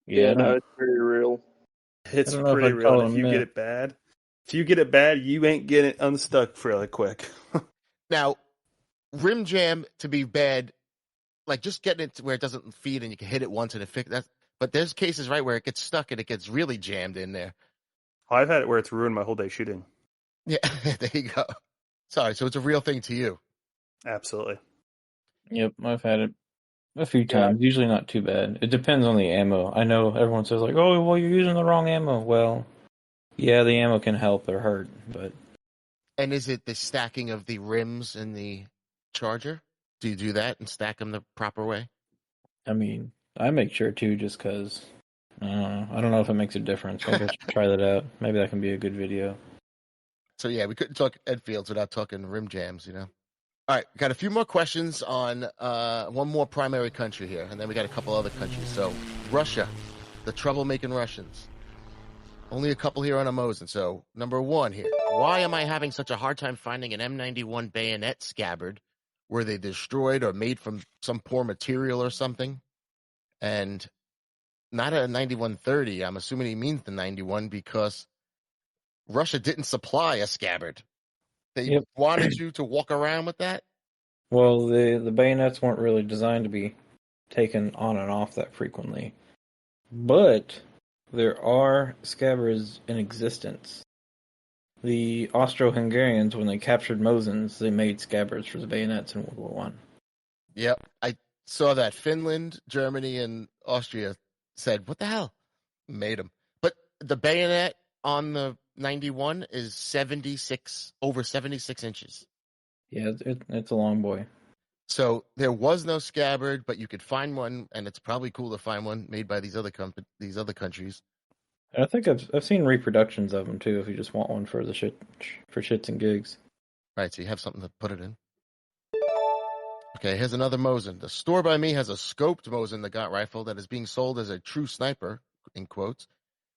Yeah, no, it's very real. It's I don't know if pretty I'd call real. it If you a get myth. it bad, you ain't getting it unstuck fairly quick. Now, rim jam to be bad, like just getting it to where it doesn't feed and you can hit it once and it fix that. But there's cases, right, where it gets stuck and it gets really jammed in there. I've had it where it's ruined my whole day shooting. Yeah, there you go. Sorry, so it's a real thing to you. Absolutely. Yep, I've had it a few times. Usually not too bad. It depends on the ammo. I know everyone says like, "Oh, well, you're using the wrong ammo." Well, yeah, the ammo can help or hurt, but. And is it the stacking of the rims in the Charger? Do you do that and stack them the proper way? I mean, I make sure too, just because. I don't know if it makes a difference. Maybe I should try that out. Maybe that can be a good video. So yeah, we couldn't talk Enfields without talking rim jams, you know. All right, got a few more questions on one more primary country here, and then we got a couple other countries. So Russia, the troublemaking Russians. Only a couple here on a Mosin. So, number one here. Why am I having such a hard time finding an M91 bayonet scabbard? Were they destroyed or made from some poor material or something? And not a 9130. I'm assuming he means the 91 because Russia didn't supply a scabbard. They wanted you to walk around with that? Well, the bayonets weren't really designed to be taken on and off that frequently. But there are scabbards in existence. The Austro-Hungarians, when they captured Mosins, they made scabbards for the bayonets in World War One. Yep. I saw that Finland, Germany, and Austria said, what the hell? Made them. But the bayonet on the 91 is over 76 inches. Yeah, it's a long boy. So there was no scabbard, but you could find one, and it's probably cool to find one made by these other countries. And I think I've seen reproductions of them too. If you just want one for shits and gigs. Right, so you have something to put it in. Okay, here's another Mosin. The store by me has a scoped Mosin Nagant rifle that is being sold as a true sniper, in quotes,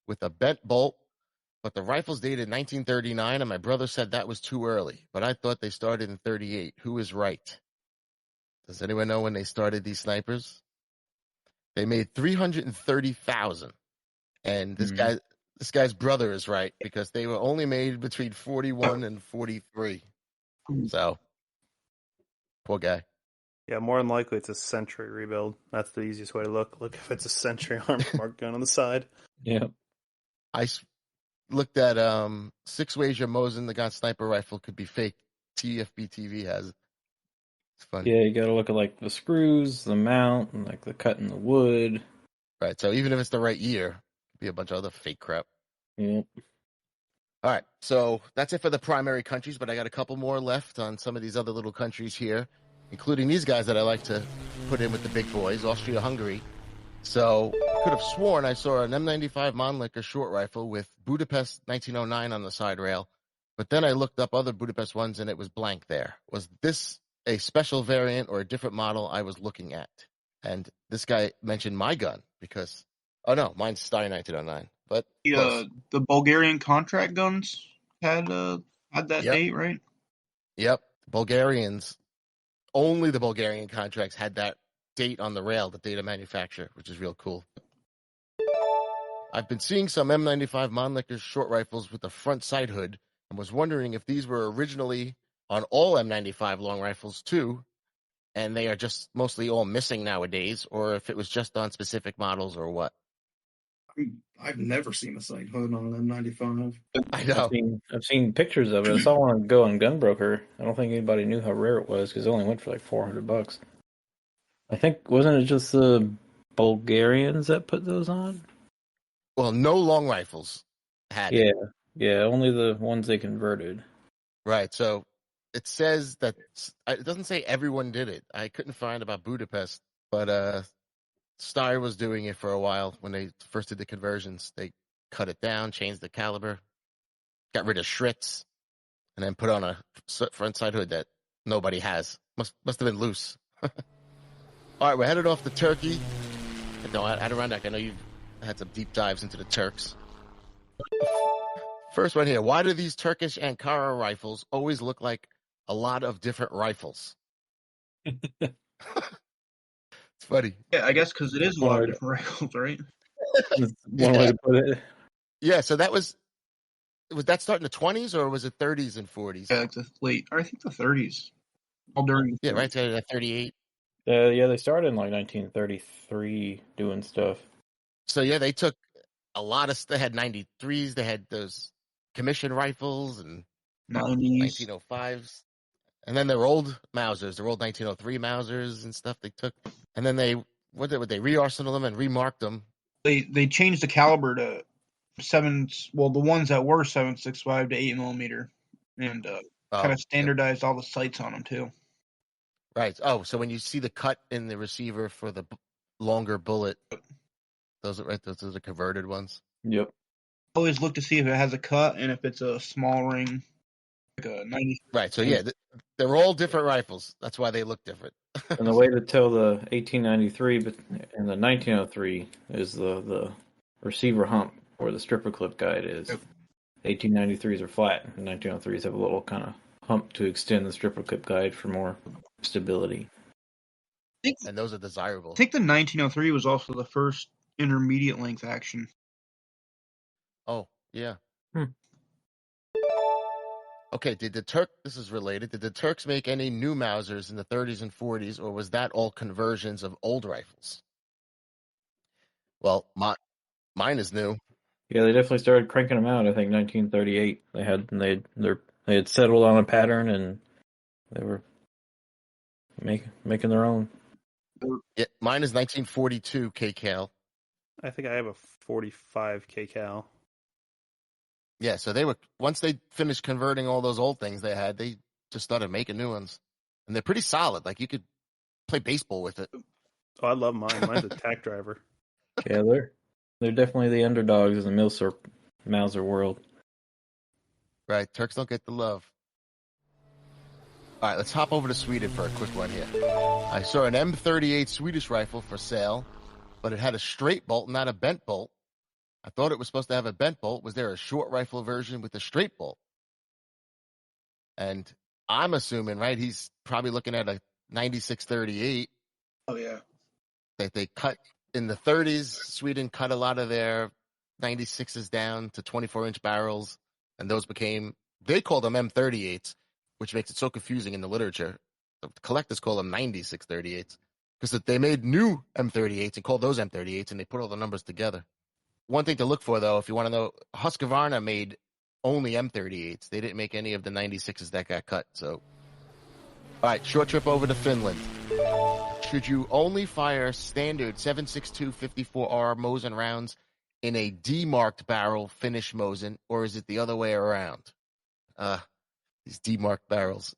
with a bent bolt. But the rifle's dated 1939, and my brother said that was too early. But I thought they started in 38. Who is right? Does anyone know when they started these snipers? They made 330,000. And this guy's brother is right because they were only made between 41 and 43. So, poor guy. Yeah, more than likely it's a century rebuild. That's the easiest way to look. Look if it's a century arm mark gun on the side. Yeah. I looked at 6 ways your Mosin Nagant sniper rifle could be fake. TFB TV has it. It's funny. Yeah, you gotta look at like the screws, the mount, and like the cut in the wood. Right, so even if it's the right year, it could be a bunch of other fake crap. Yeah. All right, so that's it for the primary countries, but I got a couple more left on some of these other little countries here, including these guys that I like to put in with the big boys, Austria-Hungary. So I could have sworn I saw an M95 Mannlicher short rifle with Budapest 1909 on the side rail, but then I looked up other Budapest ones and it was blank there. Was this a special variant or a different model I was looking at? And this guy mentioned my gun because, oh no, mine's Stein 1909. But the Bulgarian contract guns had that date, right? Yep. Bulgarians, only the Bulgarian contracts had that date on the rail, the date of manufacture, which is real cool. I've been seeing some M95 Mannlicher short rifles with the front sight hood and was wondering if these were originally on all M95 long rifles too, and they are just mostly all missing nowadays, or if it was just on specific models or what. I've never seen a sight hood on an M95. I know. I've seen pictures of it. I saw one go on Gunbroker. I don't think anybody knew how rare it was because it only went for like $400. I think, wasn't it just the Bulgarians that put those on? Well, no long rifles had it. Yeah, only the ones they converted. Right, so it says that it doesn't say everyone did it. I couldn't find about Budapest, but Steyr was doing it for a while when they first did the conversions. They cut it down, changed the caliber, got rid of Schritz, and then put on a front side hood that nobody has. Must have been loose. All right, we're headed off to Turkey. No, Adirondack, I know you've had some deep dives into the Turks. First one here. Why do these Turkish Ankara rifles always look like a lot of different rifles? It's funny. Yeah, I guess because it is a lot of different rifles, right? One way to put it. Yeah, so was that starting the 20s or was it 30s and 40s? Yeah, like I think the 30s. All during. Yeah, right. So at 38. Yeah, they started in like 1933 doing stuff. So yeah, they took a lot of. They had 93s. They had those commission rifles and 90s, 1905s, and then their old Mausers, their old 1903 Mausers and stuff. They took, and then they they re-arsenal them and remarked them. They changed the caliber to the ones that were 7.65 to 8mm, and kind of standardized all the sights on them too. Right. Oh, so when you see the cut in the receiver for the longer bullet, those are the converted ones. Yep. Always look to see if it has a cut and if it's a small ring, like a 90. Right. So yeah, they're all different rifles. That's why they look different. And the way to tell the 1893 and the 1903 is the receiver hump where the stripper clip guide is. 1893s are flat, and 1903s have a little kind of hump to extend the stripper clip guide for more stability. And those are desirable. I think the 1903 was also the first intermediate length action. Oh, yeah. Hmm. Okay, this is related, did the Turks make any new Mausers in the 30s and 40s, or was that all conversions of old rifles? Well, mine is new. Yeah, they definitely started cranking them out. I think 1938. They had settled on a pattern, and they were making their own. Yeah, mine is 1942 KCAL. I think I have a 45 kcal. Yeah, so once they finished converting all those old things they had, they just started making new ones. And they're pretty solid. Like, you could play baseball with it. Oh, I love mine. Mine's a tack driver. Yeah, they're definitely the underdogs in the MILSURP Mauser world. Right, Turks don't get the love. All right, let's hop over to Sweden for a quick one here. I saw an M38 Swedish rifle for sale, but it had a straight bolt, not a bent bolt. I thought it was supposed to have a bent bolt. Was there a short rifle version with a straight bolt? And I'm assuming, right, he's probably looking at a 9638. Oh, yeah. That they cut in the 30s. Sweden cut a lot of their 96s down to 24-inch barrels, and those they called them M38s, which makes it so confusing in the literature. The collectors call them 9638s because they made new M38s and called those M38s, and they put all the numbers together. One thing to look for, though, if you want to know, Husqvarna made only M38s. They didn't make any of the 96s that got cut. So, all right, short trip over to Finland. Should you only fire standard 7.62 54R Mosin rounds in a demarked barrel finish Mosin, or is it the other way around? These demarked barrels.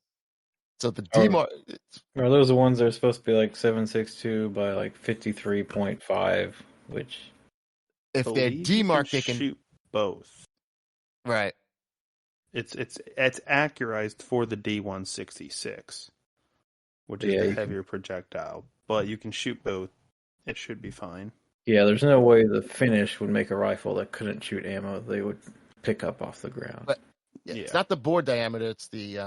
So the demarked... Are those the ones that are supposed to be like 7.62 by like 53.5, which... If they're demarked, they can shoot both. Right. It's accurized for the D166, which is the heavier projectile. But you can shoot both. It should be fine. Yeah, there's no way the finish would make a rifle that couldn't shoot ammo they would pick up off the ground. But it's not the bore diameter, it's the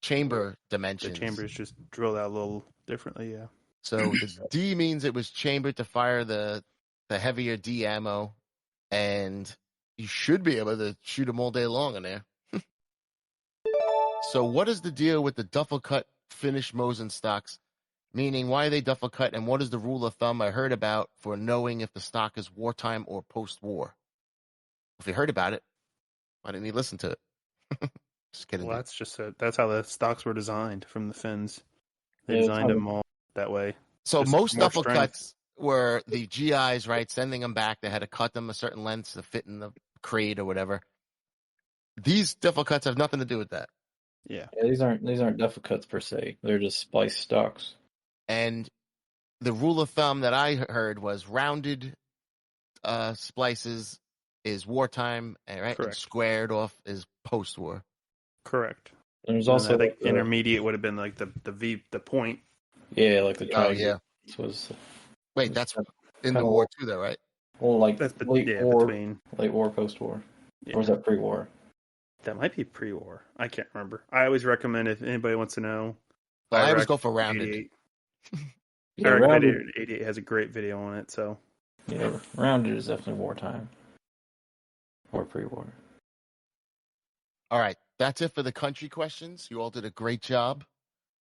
chamber dimensions. The chambers just drilled out a little differently, yeah. So the D means it was chambered to fire the heavier D ammo, and you should be able to shoot them all day long in there. So what is the deal with the duffel cut finish Mosin stocks? Meaning, why are they duffel cut, and what is the rule of thumb I heard about for knowing if the stock is wartime or post-war? If you heard about it, why didn't you listen to it? Just kidding. Well, that's how the stocks were designed from the Finns. They designed them all that way. So most duffel cuts were the GIs, right, sending them back. They had to cut them a certain length to fit in the crate or whatever. These duffel cuts have nothing to do with that. Yeah, these aren't duffel cuts per se. They're just spliced stocks. And the rule of thumb that I heard was rounded splices is wartime, right? And squared off is post-war. Correct. There's also I think intermediate would have been like the point. Yeah, like the triangle. Oh, yeah. Wait, that's in the war too, though, right? Well, like that's late war, post-war. Yeah. Or was that pre-war? That might be pre-war. I can't remember. I always recommend if anybody wants to know. I always go for rounded. Rounded 88 has a great video on it. So yeah, rounded is definitely wartime or pre-war. All right, that's it for the country questions. You all did a great job.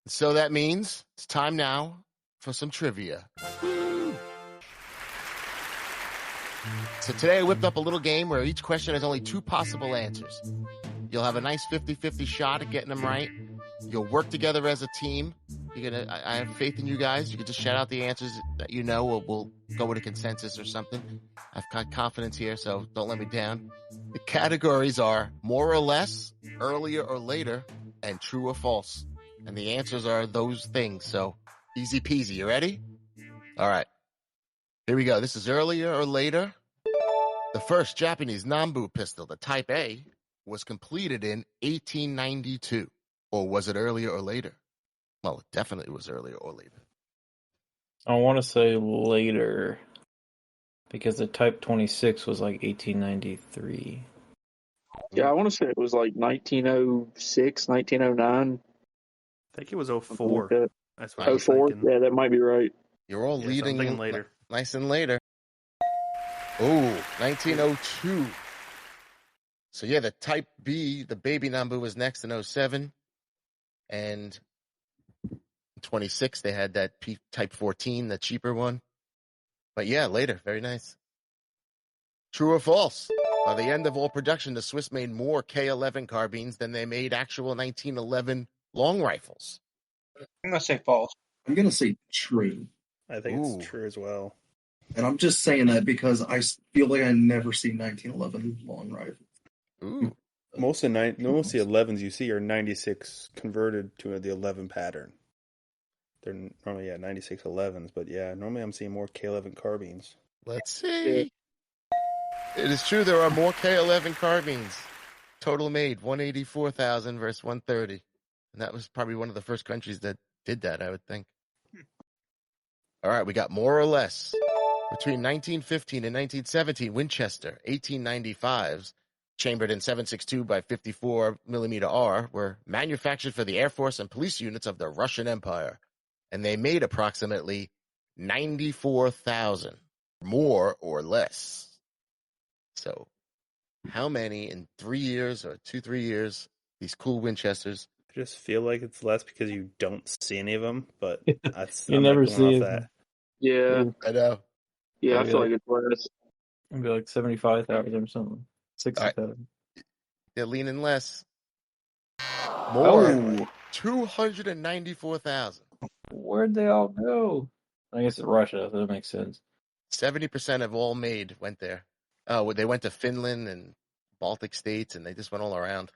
So that means it's time now for some trivia. So today I whipped up a little game where each question has only 2 possible answers. You'll have a nice 50-50 shot at getting them right. You'll work together as a team. I have faith in you guys. You can just shout out the answers that you know. We'll go with a consensus or something. I've got confidence here, so don't let me down. The categories are more or less, earlier or later, and true or false. And the answers are those things. So easy peasy. You ready? All right. Here we go. This is earlier or later. The first Japanese Nambu pistol, the Type A, was completed in 1892. Or was it earlier or later? Well, it definitely was earlier or later. I want to say later. Because the Type 26 was like 1893. Yeah, I want to say it was like 1906, 1909. I think it was Something like 04. that. That's what I was 04? thinking. Yeah, that might be right. You're all Yeah, so I'm leading thinking later. nice and later. Oh, 1902. So yeah, the Type B, the baby number was next in 07. And in 26, they had that Type 14, the cheaper one. But yeah, later. Very nice. True or false? By the end of all production, the Swiss made more K11 carbines than they made actual 1911 long rifles. I'm gonna say false. I'm going to say true. I think Ooh. it's true as well. And I'm just saying that because I feel like I never see 1911 long rifles. Ooh. Most of the 11s you see are 96 converted to the 11 pattern. They're normally 96 11s, but yeah, normally I'm seeing more K11 carbines. Let's see. It is true there are more K11 carbines. Total made 184,000 versus 130. And that was probably one of the first countries that did that, I would think. All right, we got more or less. Between 1915 and 1917, Winchester 1895s, chambered in 7.62 by 54 millimeter R, were manufactured for the Air Force and police units of the Russian Empire. And they made approximately 94,000, more or less. So how many in 3 years or 2-3 years, these cool Winchesters? I just feel like it's less because you don't see any of them, but that's, You I'm never not going see off it. that. Yeah, I know. yeah, I Maybe feel like- like it's less. It'd be like 75,000 or something. 60,000. They're leaning less. More. Oh, 294,000. where'd they all go? I guess it's Russia, so that makes sense. 70% of all made went there. Oh, they went to Finland and Baltic states, and they just went all around.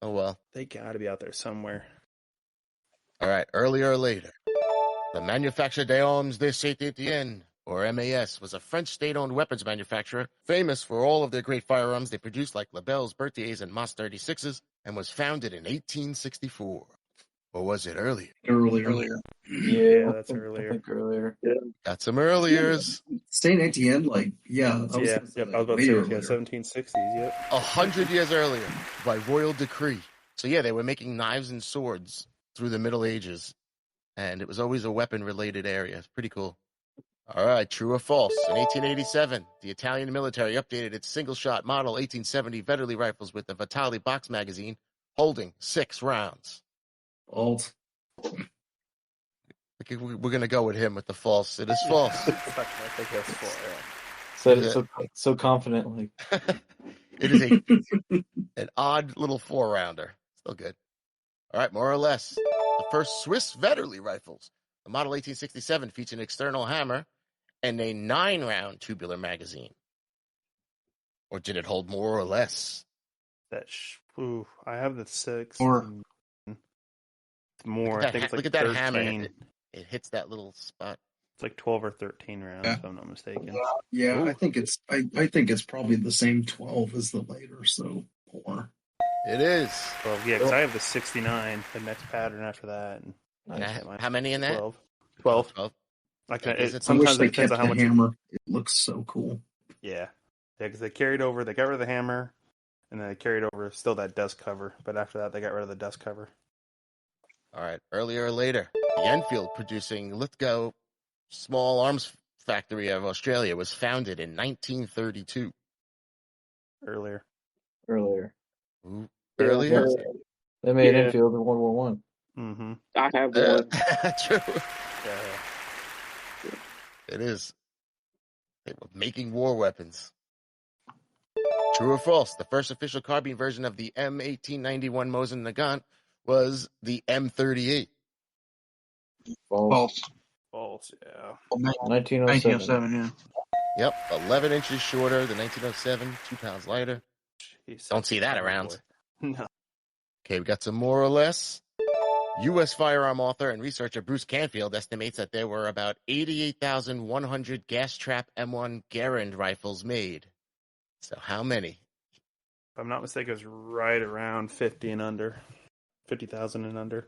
Oh, well. They got to be out there somewhere. All right, earlier or later. The Manufacture d'Armes de Saint-Étienne, or MAS, was a French state-owned weapons manufacturer, famous for all of their great firearms they produced like Lebels, Berthiers, and Moss 36s, and was founded in 1864. Or was it earlier? Earlier. Yeah, that's I earlier. think earlier. Got some earliers. Saint Etienne, I was Yeah, gonna say, I was about to way say, earlier. 1760s, yep. 100 years earlier, by royal decree. So yeah, they were making knives and swords through the Middle Ages, and it was always a weapon-related area. It's pretty cool. All right, true or false? In 1887, the Italian military updated its single-shot model 1870 Vetterli rifles with the Vitali box magazine, holding 6 rounds. False. Okay, we're going to go with him with the false. It is false. I think that's full, yeah. Said it so confidently. It is an odd little 4-rounder. Still good. All right, more or less. The first Swiss Vetterli rifles. The model 1867 featured an external hammer and a 9-round tubular magazine. Or did it hold more or less? I have the 6. Or- More. I think it's like look at that 13. hammer. It hits that little spot. It's like 12 or 13 rounds, if I'm not mistaken. Yeah, Ooh. I think it's probably the same 12 as the later, so more. It is. Well, yeah, because I have the 69, the next pattern after that. And How many in that? 12. 12. I can, Is it, it- I wish sometimes they it depends kept on how the much. hammer. It looks so cool. Yeah, because they got rid of the hammer, and then they carried over still that dust cover. But after that, they got rid of the dust cover. All right. Earlier or later, the Enfield producing Lithgow small arms factory of Australia was founded in 1932. Earlier. Ooh, Yeah, earlier? They made Yeah. Enfield in World War One. Mm-hmm. I have one. True. Yeah. It is. They were making war weapons. True or false? The first official carbine version of the M1891 Mosin Nagant was the M38. False. False. Yeah. 1907. 1907, yeah. Yep, 11 inches shorter than 1907, 2 pounds lighter. Jeez, Don't see that oh, around. boy. No. Okay, we got some more or less. U.S. firearm author and researcher Bruce Canfield estimates that there were about 88,100 gas trap M1 Garand rifles made. So how many? If I'm not mistaken, it was right around 50 and under. 50,000 and under.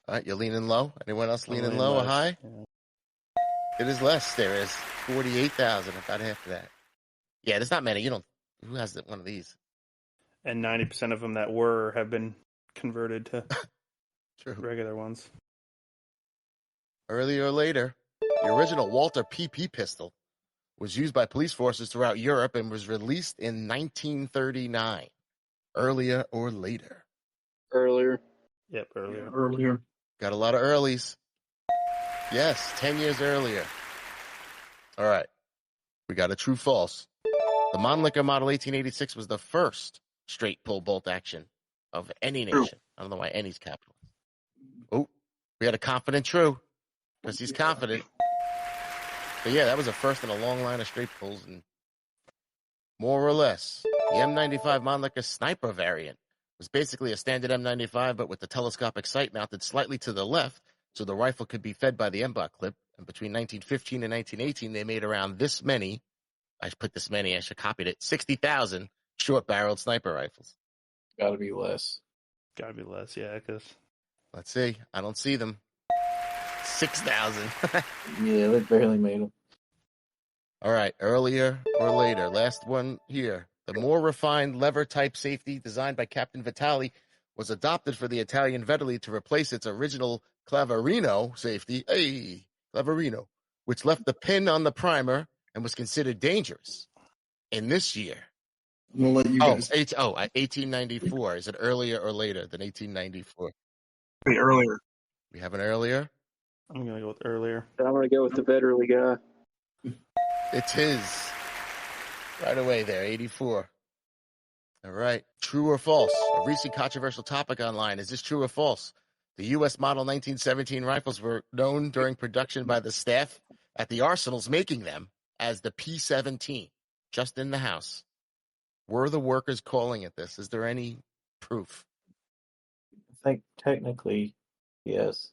All right, you're leaning low. Anyone else leaning Lean low or less. high? Yeah. It is less. There is 48,000, about half of that. Yeah, there's not many. Who has one of these? And 90% of them that have been converted to True. regular ones. Earlier or later, the original Walter PP pistol was used by police forces throughout Europe and was released in 1939. Earlier or later? Earlier. Yep, earlier. Earlier. Got a lot of earlies. Yes, 10 years earlier. All right. We got a true false. The Mannlicher Model 1886 was the first straight pull bolt action of any nation. I don't know why any's capital. Oh, we had a confident true because he's confident. But yeah, that was a first in a long line of straight pulls. And more or less, the M95 Mannlicher sniper variant was basically a standard M95, but with the telescopic sight mounted slightly to the left, so the rifle could be fed by the M-Bot clip. And between 1915 and 1918, they made around this many. I put this many. I should have copied it. 60,000 short-barreled sniper rifles. Got to be less. Gotta be less, yeah, because... Let's see. I don't see them. 6,000. Yeah, they barely made them. All right. Earlier or later. Last one here. The more refined lever-type safety designed by Captain Vitali was adopted for the Italian Vetoli to replace its original Clavarino safety, Clavarino, which left the pin on the primer and was considered dangerous. In this year. I'm going to let you guys. 1894. Is it earlier or later than 1894? Wait, earlier. We have an earlier. I'm going to go with earlier. I'm going to go with the Vetterli guy. It's his. Right away there, 84. All right. True or false? A recent controversial topic online. Is this true or false? The U.S. Model 1917 rifles were known during production by the staff at the arsenals making them as the P-17, just in the house. Were the workers calling it this? Is there any proof? I think technically, yes.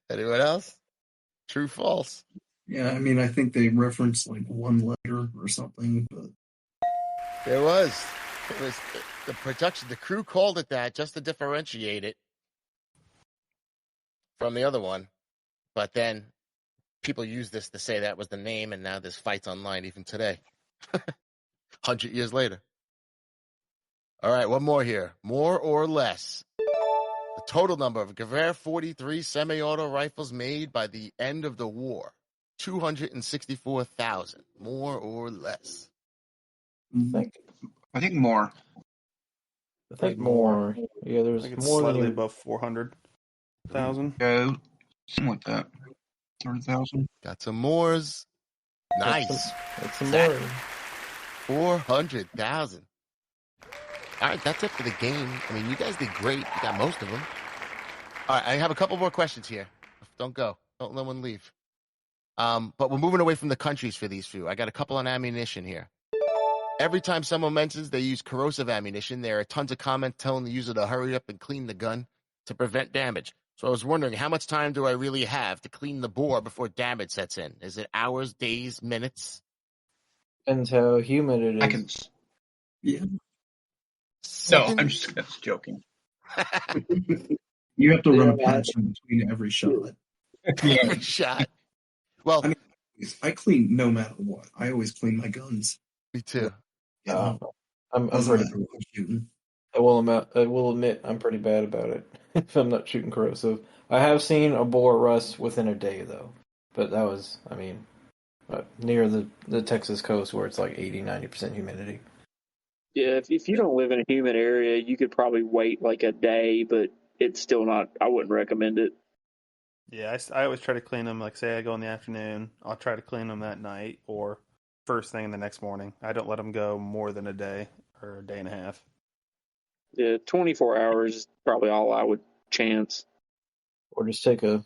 Anyone else? True, false? Yeah, I mean, I think they referenced like one letter or something, but There was. It was the production. The crew called it that just to differentiate it from the other one. But then people use this to say that was the name, and now there's fights online even today. 100 years later. All right, one more here. More or less. The total number of Gewehr 43 semi-auto rifles made by the end of the war. 264,000. More or less. I think more. I think more. Yeah, I there's think it's more slightly than above 400,000. Yeah, something like that. 30,000. Got some mores. Nice. That's some more. 400,000. All right, that's it for the game. I mean, you guys did great. You got most of them. All right, I have a couple more questions here. Don't go. Don't let one leave. But we're moving away from the countries for these few. I got a couple on ammunition here. Every time someone mentions they use corrosive ammunition, there are tons of comments telling the user to hurry up and clean the gun to prevent damage. So I was wondering, how much time do I really have to clean the bore before damage sets in? Is it hours, days, minutes? Depends how humid it is. Seconds. yeah. No, I'm just joking. You have to run a patch in between every shot. Every shot. Well, I mean, I clean no matter what. I always clean my guns. me too. Yeah, I'm doesn't pretty. matter what I'm shooting. I will admit I'm pretty bad about it if I'm not shooting corrosive. I have seen a bore rust within a day though, but that was, I mean, near the Texas coast where it's like 80-90% humidity. Yeah, if you don't live in a humid area, you could probably wait like a day, but it's still not. I wouldn't recommend it. Yeah, I always try to clean them. Like, say I go in the afternoon, I'll try to clean them that night or first thing the next morning. I don't let them go more than a day or a day and a half. Yeah, 24 hours is probably all I would chance. Or just take a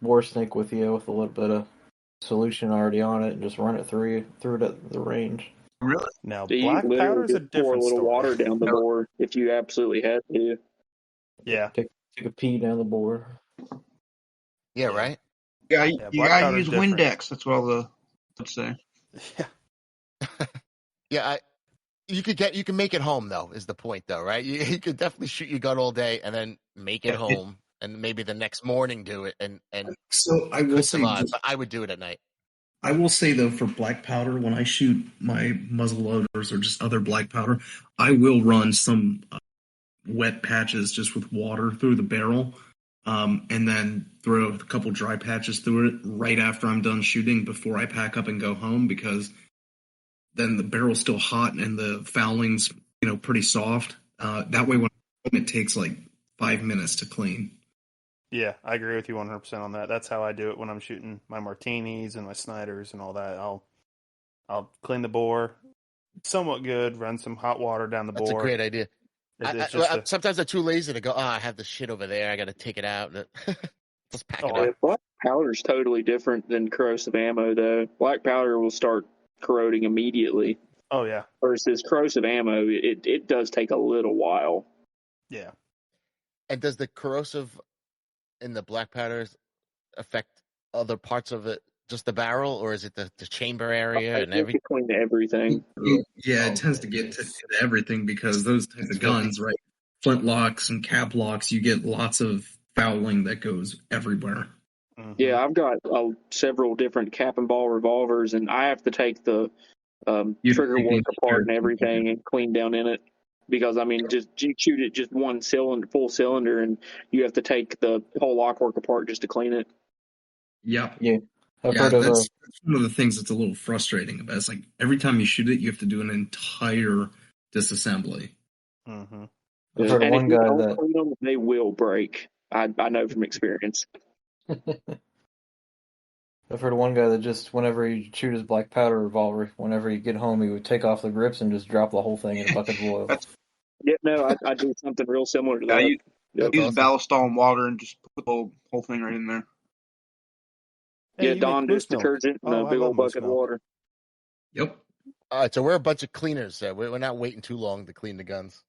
bore snake with you with a little bit of solution already on it and just run it through it at the range. Really? Now, So you black literally powder is a just pour a different little story. water down the bore if you absolutely had to. Yeah. Take a pee down the bore. Yeah, right? Yeah, Yeah, you black gotta powder's use different. Windex. That's what all the let's say. Yeah. Yeah, you can make it home though, is the point though, right? You could definitely shoot your gun all day and then make it home and maybe the next morning do it and So I will could say, survive. But I would do it at night. I will say though, for black powder, when I shoot my muzzle loaders or just other black powder, I will run some wet patches just with water through the barrel, and then throw a couple dry patches through it right after I'm done shooting before I pack up and go home, because then the barrel's still hot and the fouling's pretty soft. That way, when it takes like 5 minutes to clean. Yeah, I agree with you 100% on that. That's how I do it when I'm shooting my martinis and my Snyders and all that. I'll clean the bore somewhat good, run some hot water down the bore. That's a great idea. It's sometimes I'm too lazy to go, I have the shit over there. I got to take it out. Just pack it up. Black powder is totally different than corrosive ammo, though. Black powder will start corroding immediately. Oh, yeah. Versus corrosive ammo, it does take a little while. Yeah. And does the corrosive in the black powders affect other parts of it, just the barrel, or is it the chamber area and everything? Clean everything. It tends to get to everything, because those types of guns, right? Flintlocks and cap locks, you get lots of fouling that goes everywhere. Mm-hmm. Yeah, I've got several different cap and ball revolvers, and I have to take the trigger work apart and everything and clean down in it. Because, I mean, just you shoot it just one cylinder, full cylinder, and you have to take the whole lockwork apart just to clean it. Yep. Yeah. That's one of the things that's a little frustrating about it. It's like every time you shoot it, you have to do an entire disassembly. Mm-hmm. I've heard of one guy that clean them, they will break. I know from experience. I've heard of one guy that just, whenever he shoot his black powder revolver, whenever he'd get home, he would take off the grips and just drop the whole thing in a bucket of oil. Yeah, no, I do something real similar to that. I use awesome. Ballistol and water and just put the whole thing right in there. Hey, Dawn does detergent and a big old bucket of water. Yep. All right, so we're a bunch of cleaners. We're not waiting too long to clean the guns.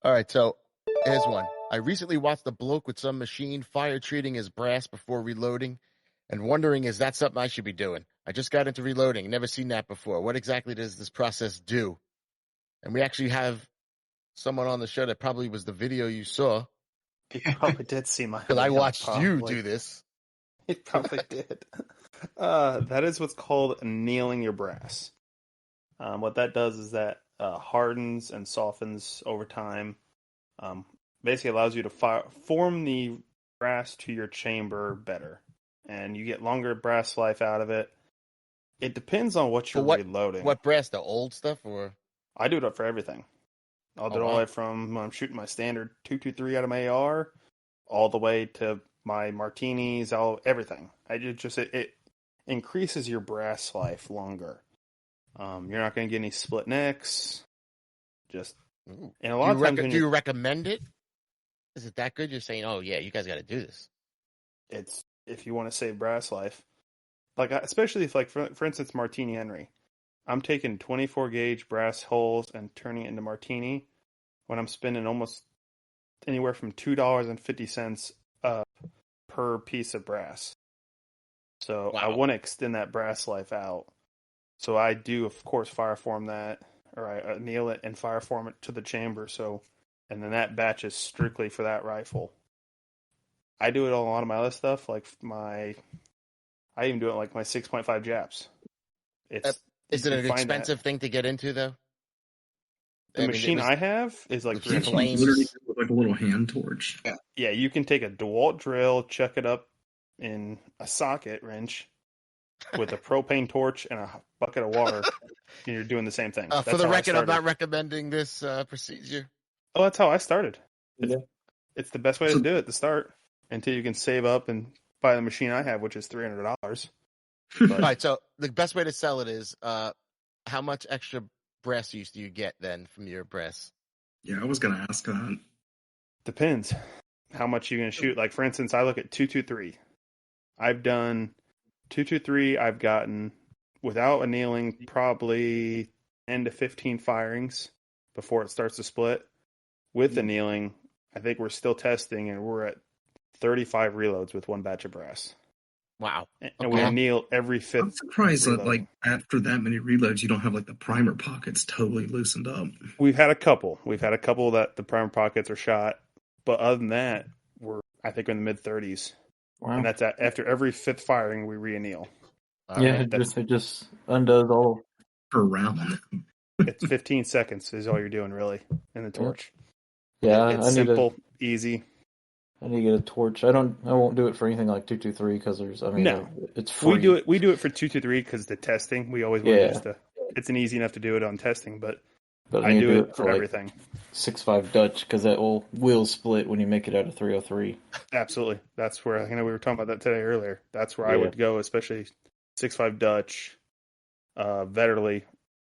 All right, so here's one. I recently watched a bloke with some machine fire treating his brass before reloading, and wondering, is that something I should be doing? I just got into reloading, never seen that before. What exactly does this process do? And we actually have someone on the show that probably was the video you saw. He probably did see my Because I watched you do this. He probably did. That is what's called annealing your brass. What that does is that hardens and softens over time. Basically allows you to form the brass to your chamber better. And you get longer brass life out of it. It depends on what you're reloading. What brass? The old stuff? Or I do it up for everything. I'll do it all the way from when I'm shooting my standard 223 out of my AR, all the way to my martinis, everything. It increases your brass life longer. You're not going to get any split necks. And a lot of times, do you recommend it? Is it that good? You're saying, oh yeah, you guys got to do this. It's if you want to save brass life, like especially if, like for instance, Martini Henry. I'm taking 24 gauge brass holes and turning it into martini when I'm spending almost anywhere from $2.50 per piece of brass. So wow. I want to extend that brass life out. So I do, of course, fireform that, or I anneal it and fireform it to the chamber. And then that batch is strictly for that rifle. I do it on a lot of my other stuff, like I even do it like my 6.5 Japs. Is it an expensive thing to get into, though? The machine I have is like literally like a little hand torch. Yeah, you can take a DeWalt drill, chuck it up in a socket wrench with a propane torch and a bucket of water, and you're doing the same thing. For the record, I'm not recommending this procedure. Oh, that's how I started. It's the best way to do it to start until you can save up and buy the machine I have, which is $300. All right, so the best way to sell it is how much extra brass use do you get then from your brass? Yeah, I was going to ask that. Depends how much you're going to shoot. Like, for instance, I look at 223. I've done 223. I've gotten, without annealing, probably 10 to 15 firings before it starts to split. With annealing, I think we're still testing, and we're at 35 reloads with one batch of brass. Wow. And we anneal every fifth. I'm surprised that, like, after that many reloads, you don't have, like, the primer pockets totally loosened up. We've had a couple. That the primer pockets are shot. But other than that, we're I think in the mid-30s, Wow. and that's after every 5th firing we re-anneal. All yeah, right. it just undoes all. Per round. It's 15 seconds is all you're doing really in the torch. Yeah, It's I need simple, easy. I need to get a torch. I won't do it for anything like 223 because No. it's free. We do it for 223 because the testing. We always want it's an easy enough to do it on testing, but But I need to do it for everything. 6.5 Dutch because that will split when you make it out of 303. Absolutely. That's where we were talking about that today earlier. That's where I would go, especially 6.5 Dutch, Vetterli,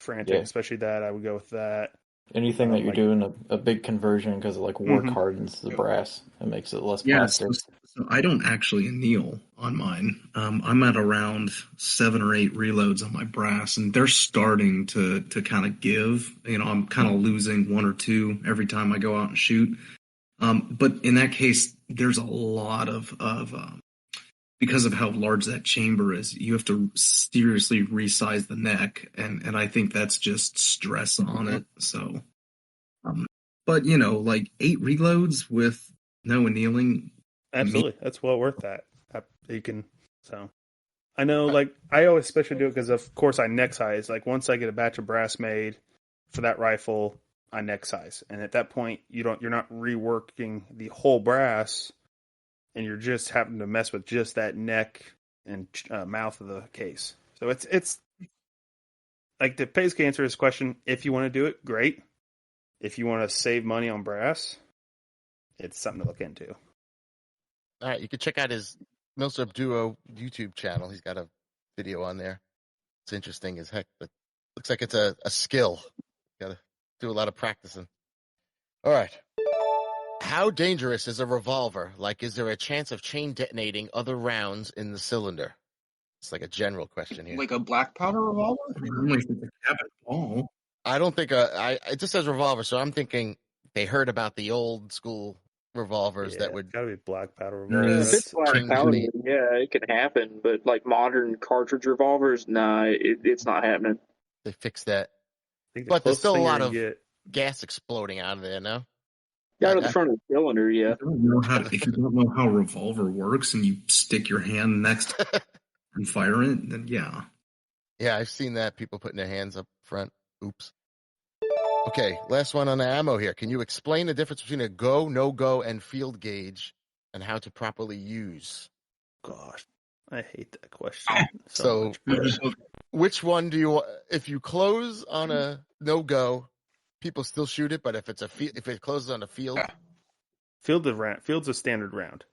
Frantic, especially that. I would go with that. Anything that you're doing a big conversion because it work hardens the brass and makes it less plaster. So I don't actually anneal on mine. I'm at around 7 or 8 reloads on my brass, and they're starting to kind of give. I'm kind of losing 1 or 2 every time I go out and shoot. But in that case, there's a lot of because of how large that chamber is, you have to seriously resize the neck, and I think that's just stress on it. So, but 8 reloads with no annealing. Absolutely, that's well worth that. You can I know, I always especially do it because of course I neck size. Once I get a batch of brass made for that rifle, I neck size, and at that point you're not reworking the whole brass. And you're just having to mess with just that neck and mouth of the case. So it's to basically answer this question. If you want to do it, great. If you want to save money on brass, it's something to look into. All right, you can check out his MILSURP Duo YouTube channel. He's got a video on there. It's interesting as heck, but looks like it's a skill. Got to do a lot of practicing. All right. How dangerous is a revolver? Is there a chance of chain detonating other rounds in the cylinder? It's a general question here. Like a black powder revolver? Only if it's a cabin ball. I don't think it just says revolver, so I'm thinking they heard about the old school revolvers that would gotta be black powder Yeah, revolver. if it's black powder, yeah, it can happen. But modern cartridge revolvers, nah, it's not happening. They fix that. The But there's still a lot of get... gas exploding out of there, no? Out of the front of the cylinder, yeah. If you don't know how a revolver works and you stick your hand next and fire it, then yeah. Yeah, I've seen that. People putting their hands up front. Oops. Okay, last one on the ammo here. Can you explain the difference between a go, no-go, and field gauge and how to properly use? Gosh, I hate that question. So which one do you – if you close on a no-go, people still shoot it, but if it closes on a field? Field's a standard round.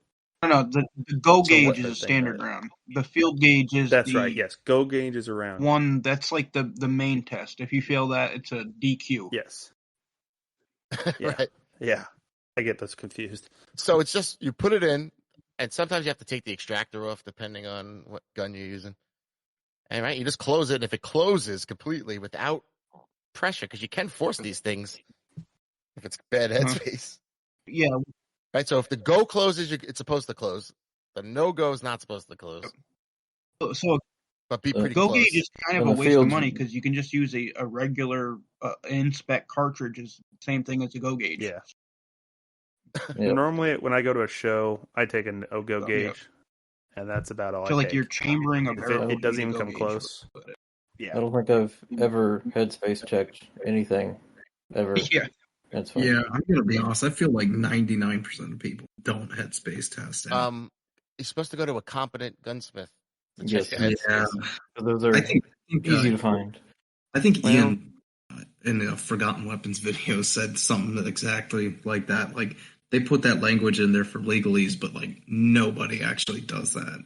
No, the go gauge is a standard round. The field gauge is right, yes. Go gauge is a round. One that's the main test. If you fail that, it's a DQ. Yes. Yeah. Right. Yeah. I get those confused. So it's just you put it in, and sometimes you have to take the extractor off depending on what gun you're using. And right, you just close it, and if it closes completely without pressure, because you can force these things if it's bad headspace. Yeah. Right, so if the go closes, it's supposed to close. The no-go is not supposed to close. So, but be pretty go close. gauge is kind of a waste of money because you can just use a regular in-spec cartridge. Is the same thing as a go gauge. Yeah. Normally, when I go to a show, I take a go gauge, and that's about all. So, I take. you're chambering a barrel. It doesn't even come close. Yeah. I don't think I've ever headspace checked anything ever. Yeah. That's fine. Yeah, I'm gonna be honest. I feel like 99% of people don't headspace test. You're supposed to go to a competent gunsmith to Yes, check your headspace. So those are easy to find. I think Ian in the Forgotten Weapons video said something exactly like that. They put that language in there for legalese, but nobody actually does that.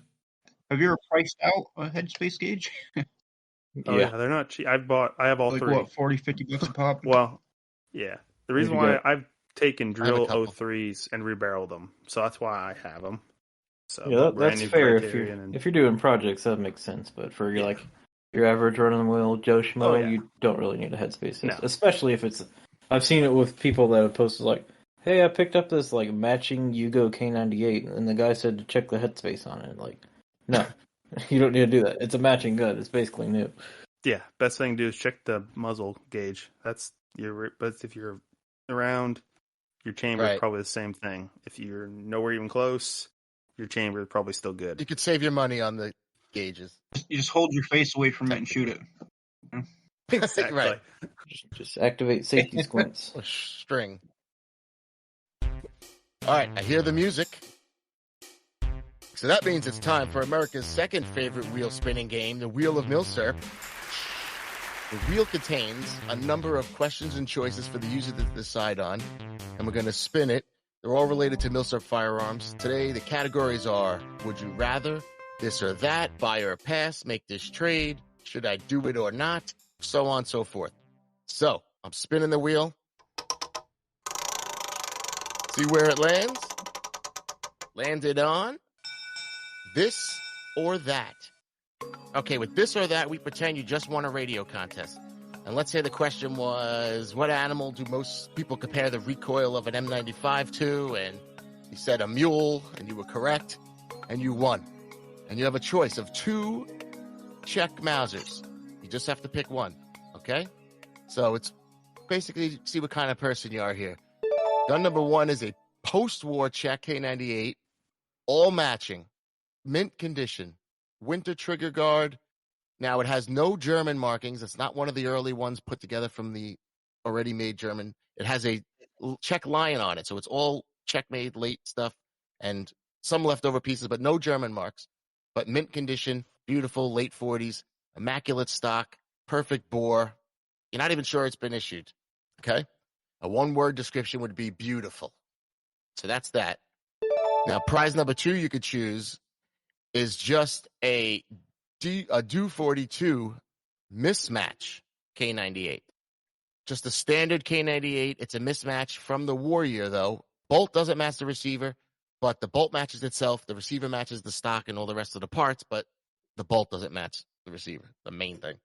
Have you ever priced out a headspace gauge? Yeah, they're not cheap. I have all three. What, $40-$50 a pop? Well, yeah. The reason why I've taken drill 03s and rebarreled them, so that's why I have them. So yeah, that's fair. If you're doing projects, that makes sense. But for your average run-of-the-mill Joe Schmo, you don't really need a headspace test, especially if it's. I've seen it with people that have posted "Hey, I picked up this matching Yugo K98," and the guy said to check the headspace on it. No, you don't need to do that. It's a matching gun. It's basically new. Yeah, best thing to do is check the muzzle gauge. But if you're around, your chamber is probably the same thing. If you're nowhere even close, your chamber is probably still good. You could save your money on the gauges. You just hold your face away from it and shoot it. Exactly. Right. Just activate safety squints. A string. All right, I hear the music. So that means it's time for America's second favorite wheel spinning game, the Wheel of MILSURP. The wheel contains a number of questions and choices for the user to decide on, and we're going to spin it. They're all related to MILSURP firearms. Today, the categories are, would you rather, this or that, buy or pass, make this trade, should I do it or not, so on and so forth. So, I'm spinning the wheel. See where it lands? Landed on this or that. Okay, with this or that, we pretend you just won a radio contest. And let's say the question was, what animal do most people compare the recoil of an M95 to? And you said a mule, and you were correct, and you won. And you have a choice of 2 Czech Mausers. You just have to pick one, okay? So it's basically see what kind of person you are here. Gun number 1 is a post-war Czech K98, all matching, mint condition, winter trigger guard. Now, it has no German markings. It's not one of the early ones put together from the already made German. It has a Czech lion on it, so it's all Czech-made late stuff and some leftover pieces, but no German marks. But mint condition, beautiful, late 40s, immaculate stock, perfect bore. You're not even sure it's been issued, okay? A one-word description would be beautiful. So that's that. Now, prize number 2 you could choose is just a Do 42 mismatch K98. Just a standard K98. It's a mismatch from the war year, though. Bolt doesn't match the receiver, but the bolt matches itself. The receiver matches the stock and all the rest of the parts, but the bolt doesn't match the receiver, the main thing.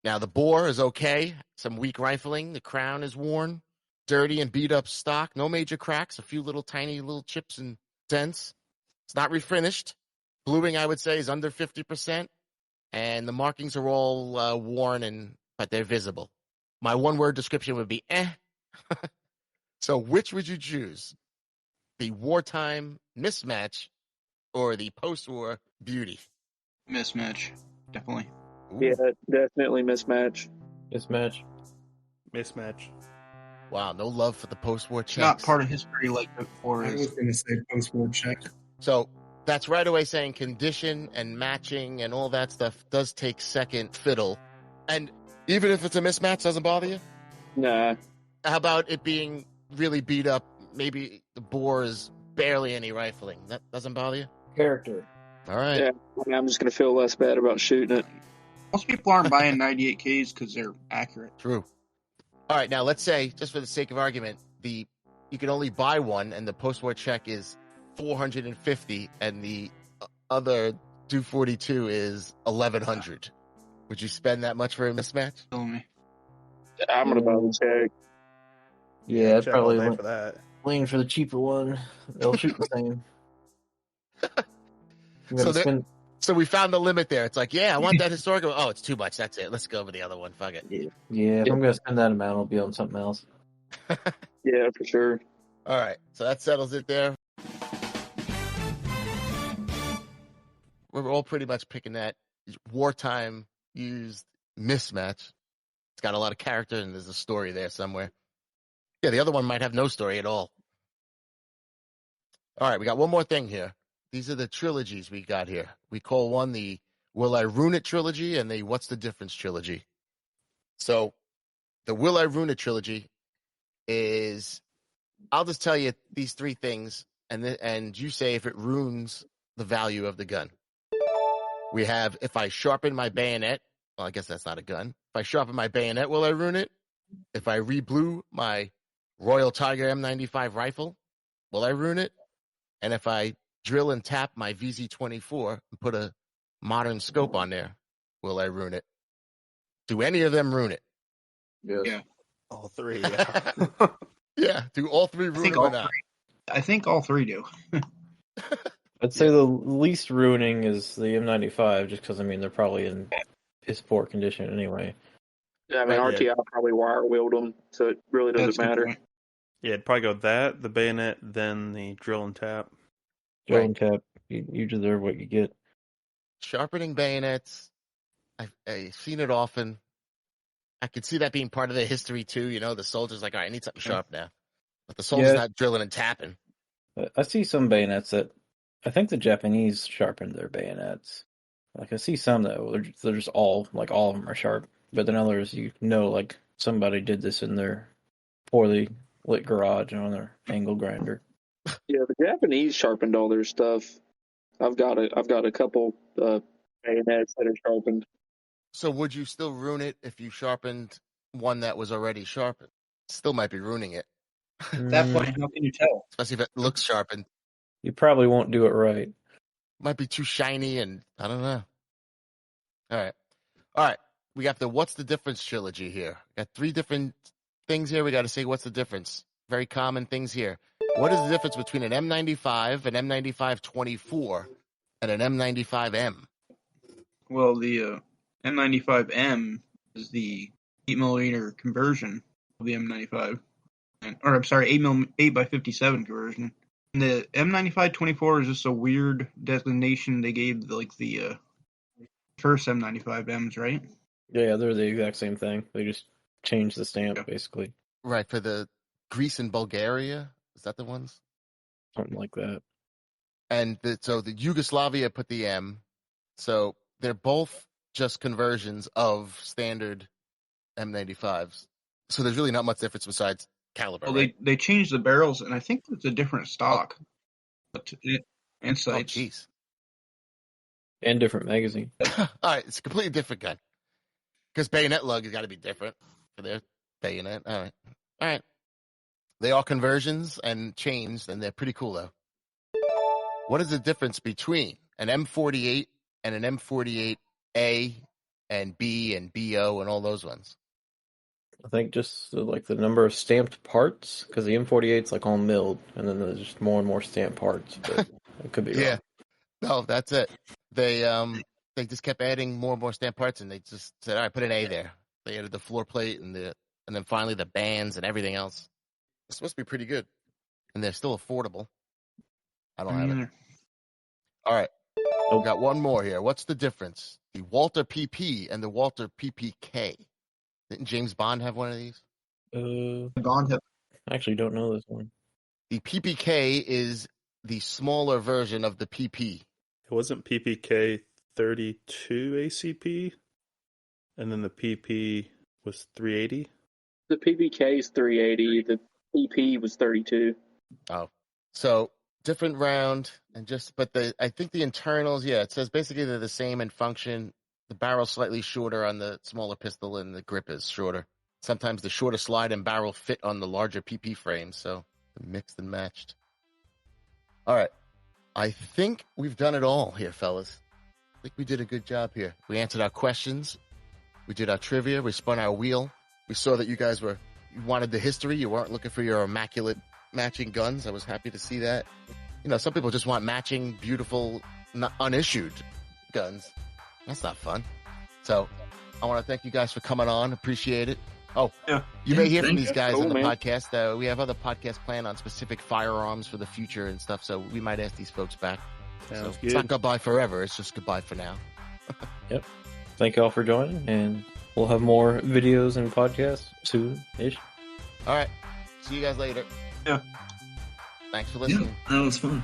Now, the bore is okay. Some weak rifling. The crown is worn. Dirty and beat up stock. No major cracks. A few little tiny little chips and dents. It's not refinished. Bluing, I would say, is under 50%. And the markings are all worn, but they're visible. My one-word description would be, eh. So which would you choose? The wartime mismatch or the post-war beauty? Mismatch, definitely. Ooh. Yeah, definitely mismatch. Mismatch. Wow, no love for the post-war It's Czechs. not part of history like the war I is. was going to say post-war Czech. So that's right away saying condition and matching and all that stuff does take second fiddle. And even if it's a mismatch, doesn't bother you? Nah. How about it being really beat up? Maybe the bore is barely any rifling. That doesn't bother you? Character. All right. Yeah, I mean, I'm just going to feel less bad about shooting it. Most people aren't buying 98Ks because they're accurate. True. All right, now let's say, just for the sake of argument, you can only buy one, and the post-war Czech is $450, and the other 242 is $1,100. Would you spend that much for a mismatch? Kill me. I'm going to buy the check. Yeah, I'd check all day probably for that. lean for the cheaper one. They'll shoot the same. I'm gonna spend. So we found the limit there. It's like, yeah, I want that historical. Oh, it's too much. That's it. Let's go over the other one. Fuck it. Yeah, if I'm gonna spend that amount, I'll be on something else. Yeah, for sure. All right, so that settles it there. We're all pretty much picking that wartime used mismatch. It's got a lot of character, and there's a story there somewhere. Yeah, the other one might have no story at all. All right, we got one more thing here. These are the trilogies we got here. We call one the Will I Ruin It trilogy and the What's the Difference trilogy. So the Will I Ruin It trilogy is, I'll just tell you these 3 things, and you say if it ruins the value of the gun. We have, if I sharpen my bayonet, well, I guess that's not a gun. If I sharpen my bayonet, will I ruin it? If I re-blue my Royal Tiger M95 rifle, will I ruin it? And if I drill and tap my VZ24 and put a modern scope on there, will I ruin it? Do any of them ruin it? Yes. Yeah. All 3, yeah. Yeah, do all 3 ruin it or not? I think all 3 do. I'd say the least ruining is the M95, just because, I mean, they're probably in piss poor condition anyway. Yeah, I mean, Right, RTI probably wire wheeled them, so it really doesn't That's a good matter. point. Yeah, it'd probably go that, the bayonet, then the drill and tap. Drill Right. and tap. You deserve what you get. Sharpening bayonets, I've seen it often. I could see that being part of the history too. You know, the soldier's like, all right, I need something sharp now. But the soldier's Yeah. not drilling and tapping. I see some bayonets that I think the Japanese sharpen their bayonets. Like I see some that they're just all of them are sharp, but then others like somebody did this in their poorly lit garage on their angle grinder. Yeah, the Japanese sharpened all their stuff. I've got a couple bayonets that are sharpened. So would you still ruin it if you sharpened one that was already sharpened? Still might be ruining it, At that point, how can you tell? especially if it looks sharpened. You probably won't do it right. Might be too shiny, and I don't know. All right. We got the What's the Difference trilogy here. Got 3 different things here. We got to say what's the difference. Very common things here. What is the difference between an M95, an M95-24, and an M95M? Well, the M95M is the 8mm conversion of the M95, or I'm sorry, 8x57 conversion. And the M95-24 is just a weird designation they gave the first M95Ms, right? Yeah, they're the exact same thing. They just changed the stamp, basically. Right, for the Greece and Bulgaria. Is that the ones? Something like that. And so the Yugoslavia put the M. So they're both just conversions of standard M95s. So there's really not much difference besides caliber. Well, right? they changed the barrels, and I think it's a different stock. And Oh, sights. jeez. And different magazine. All right, it's a completely different gun. Because bayonet lug has got to be different for their bayonet. All right. They are conversions and changed, and they're pretty cool, though. What is the difference between an M48 and an M48A and B and BO and all those ones? I think just the number of stamped parts, because the M48's like all milled, and then there's just more and more stamped parts. But it could be wrong. Yeah. No, that's it. They just kept adding more and more stamped parts, and they just said, all right, put an A there. They added the floor plate and then finally the bands and everything else. It's supposed to be pretty good, and they're still affordable. I don't have it. All right. We got one more here. What's the difference? The Walter PP and the Walter PPK. Didn't James Bond have one of these? Bond had I actually don't know this one. The PPK is the smaller version of the PP. It wasn't PPK 32 ACP, and then the PP was 380. The PPK is 380. The PP was 32. Oh, so different round and but I think the internals, it says basically they're the same in function. The barrel's slightly shorter on the smaller pistol and the grip is shorter. Sometimes the shorter slide and barrel fit on the larger PP frame, so mixed and matched. All right. I think we've done it all here, fellas. I think we did a good job here. We answered our questions. We did our trivia. We spun our wheel. We saw that you guys you wanted the history. You weren't looking for your immaculate matching guns. I was happy to see that. You know, some people just want matching, beautiful, unissued guns. That's not fun. So I want to thank you guys for coming on. Appreciate it. Oh, Yeah. You may hear from these guys Cool, on the man. podcast. We have other podcasts planned on specific firearms for the future and stuff, so we might ask these folks back. Sounds So good. it's not goodbye forever. It's just goodbye for now. Yep. Thank you all for joining, and we'll have more videos and podcasts soon-ish. All right. See you guys later. Yeah. Thanks for Yeah, listening. that was fun.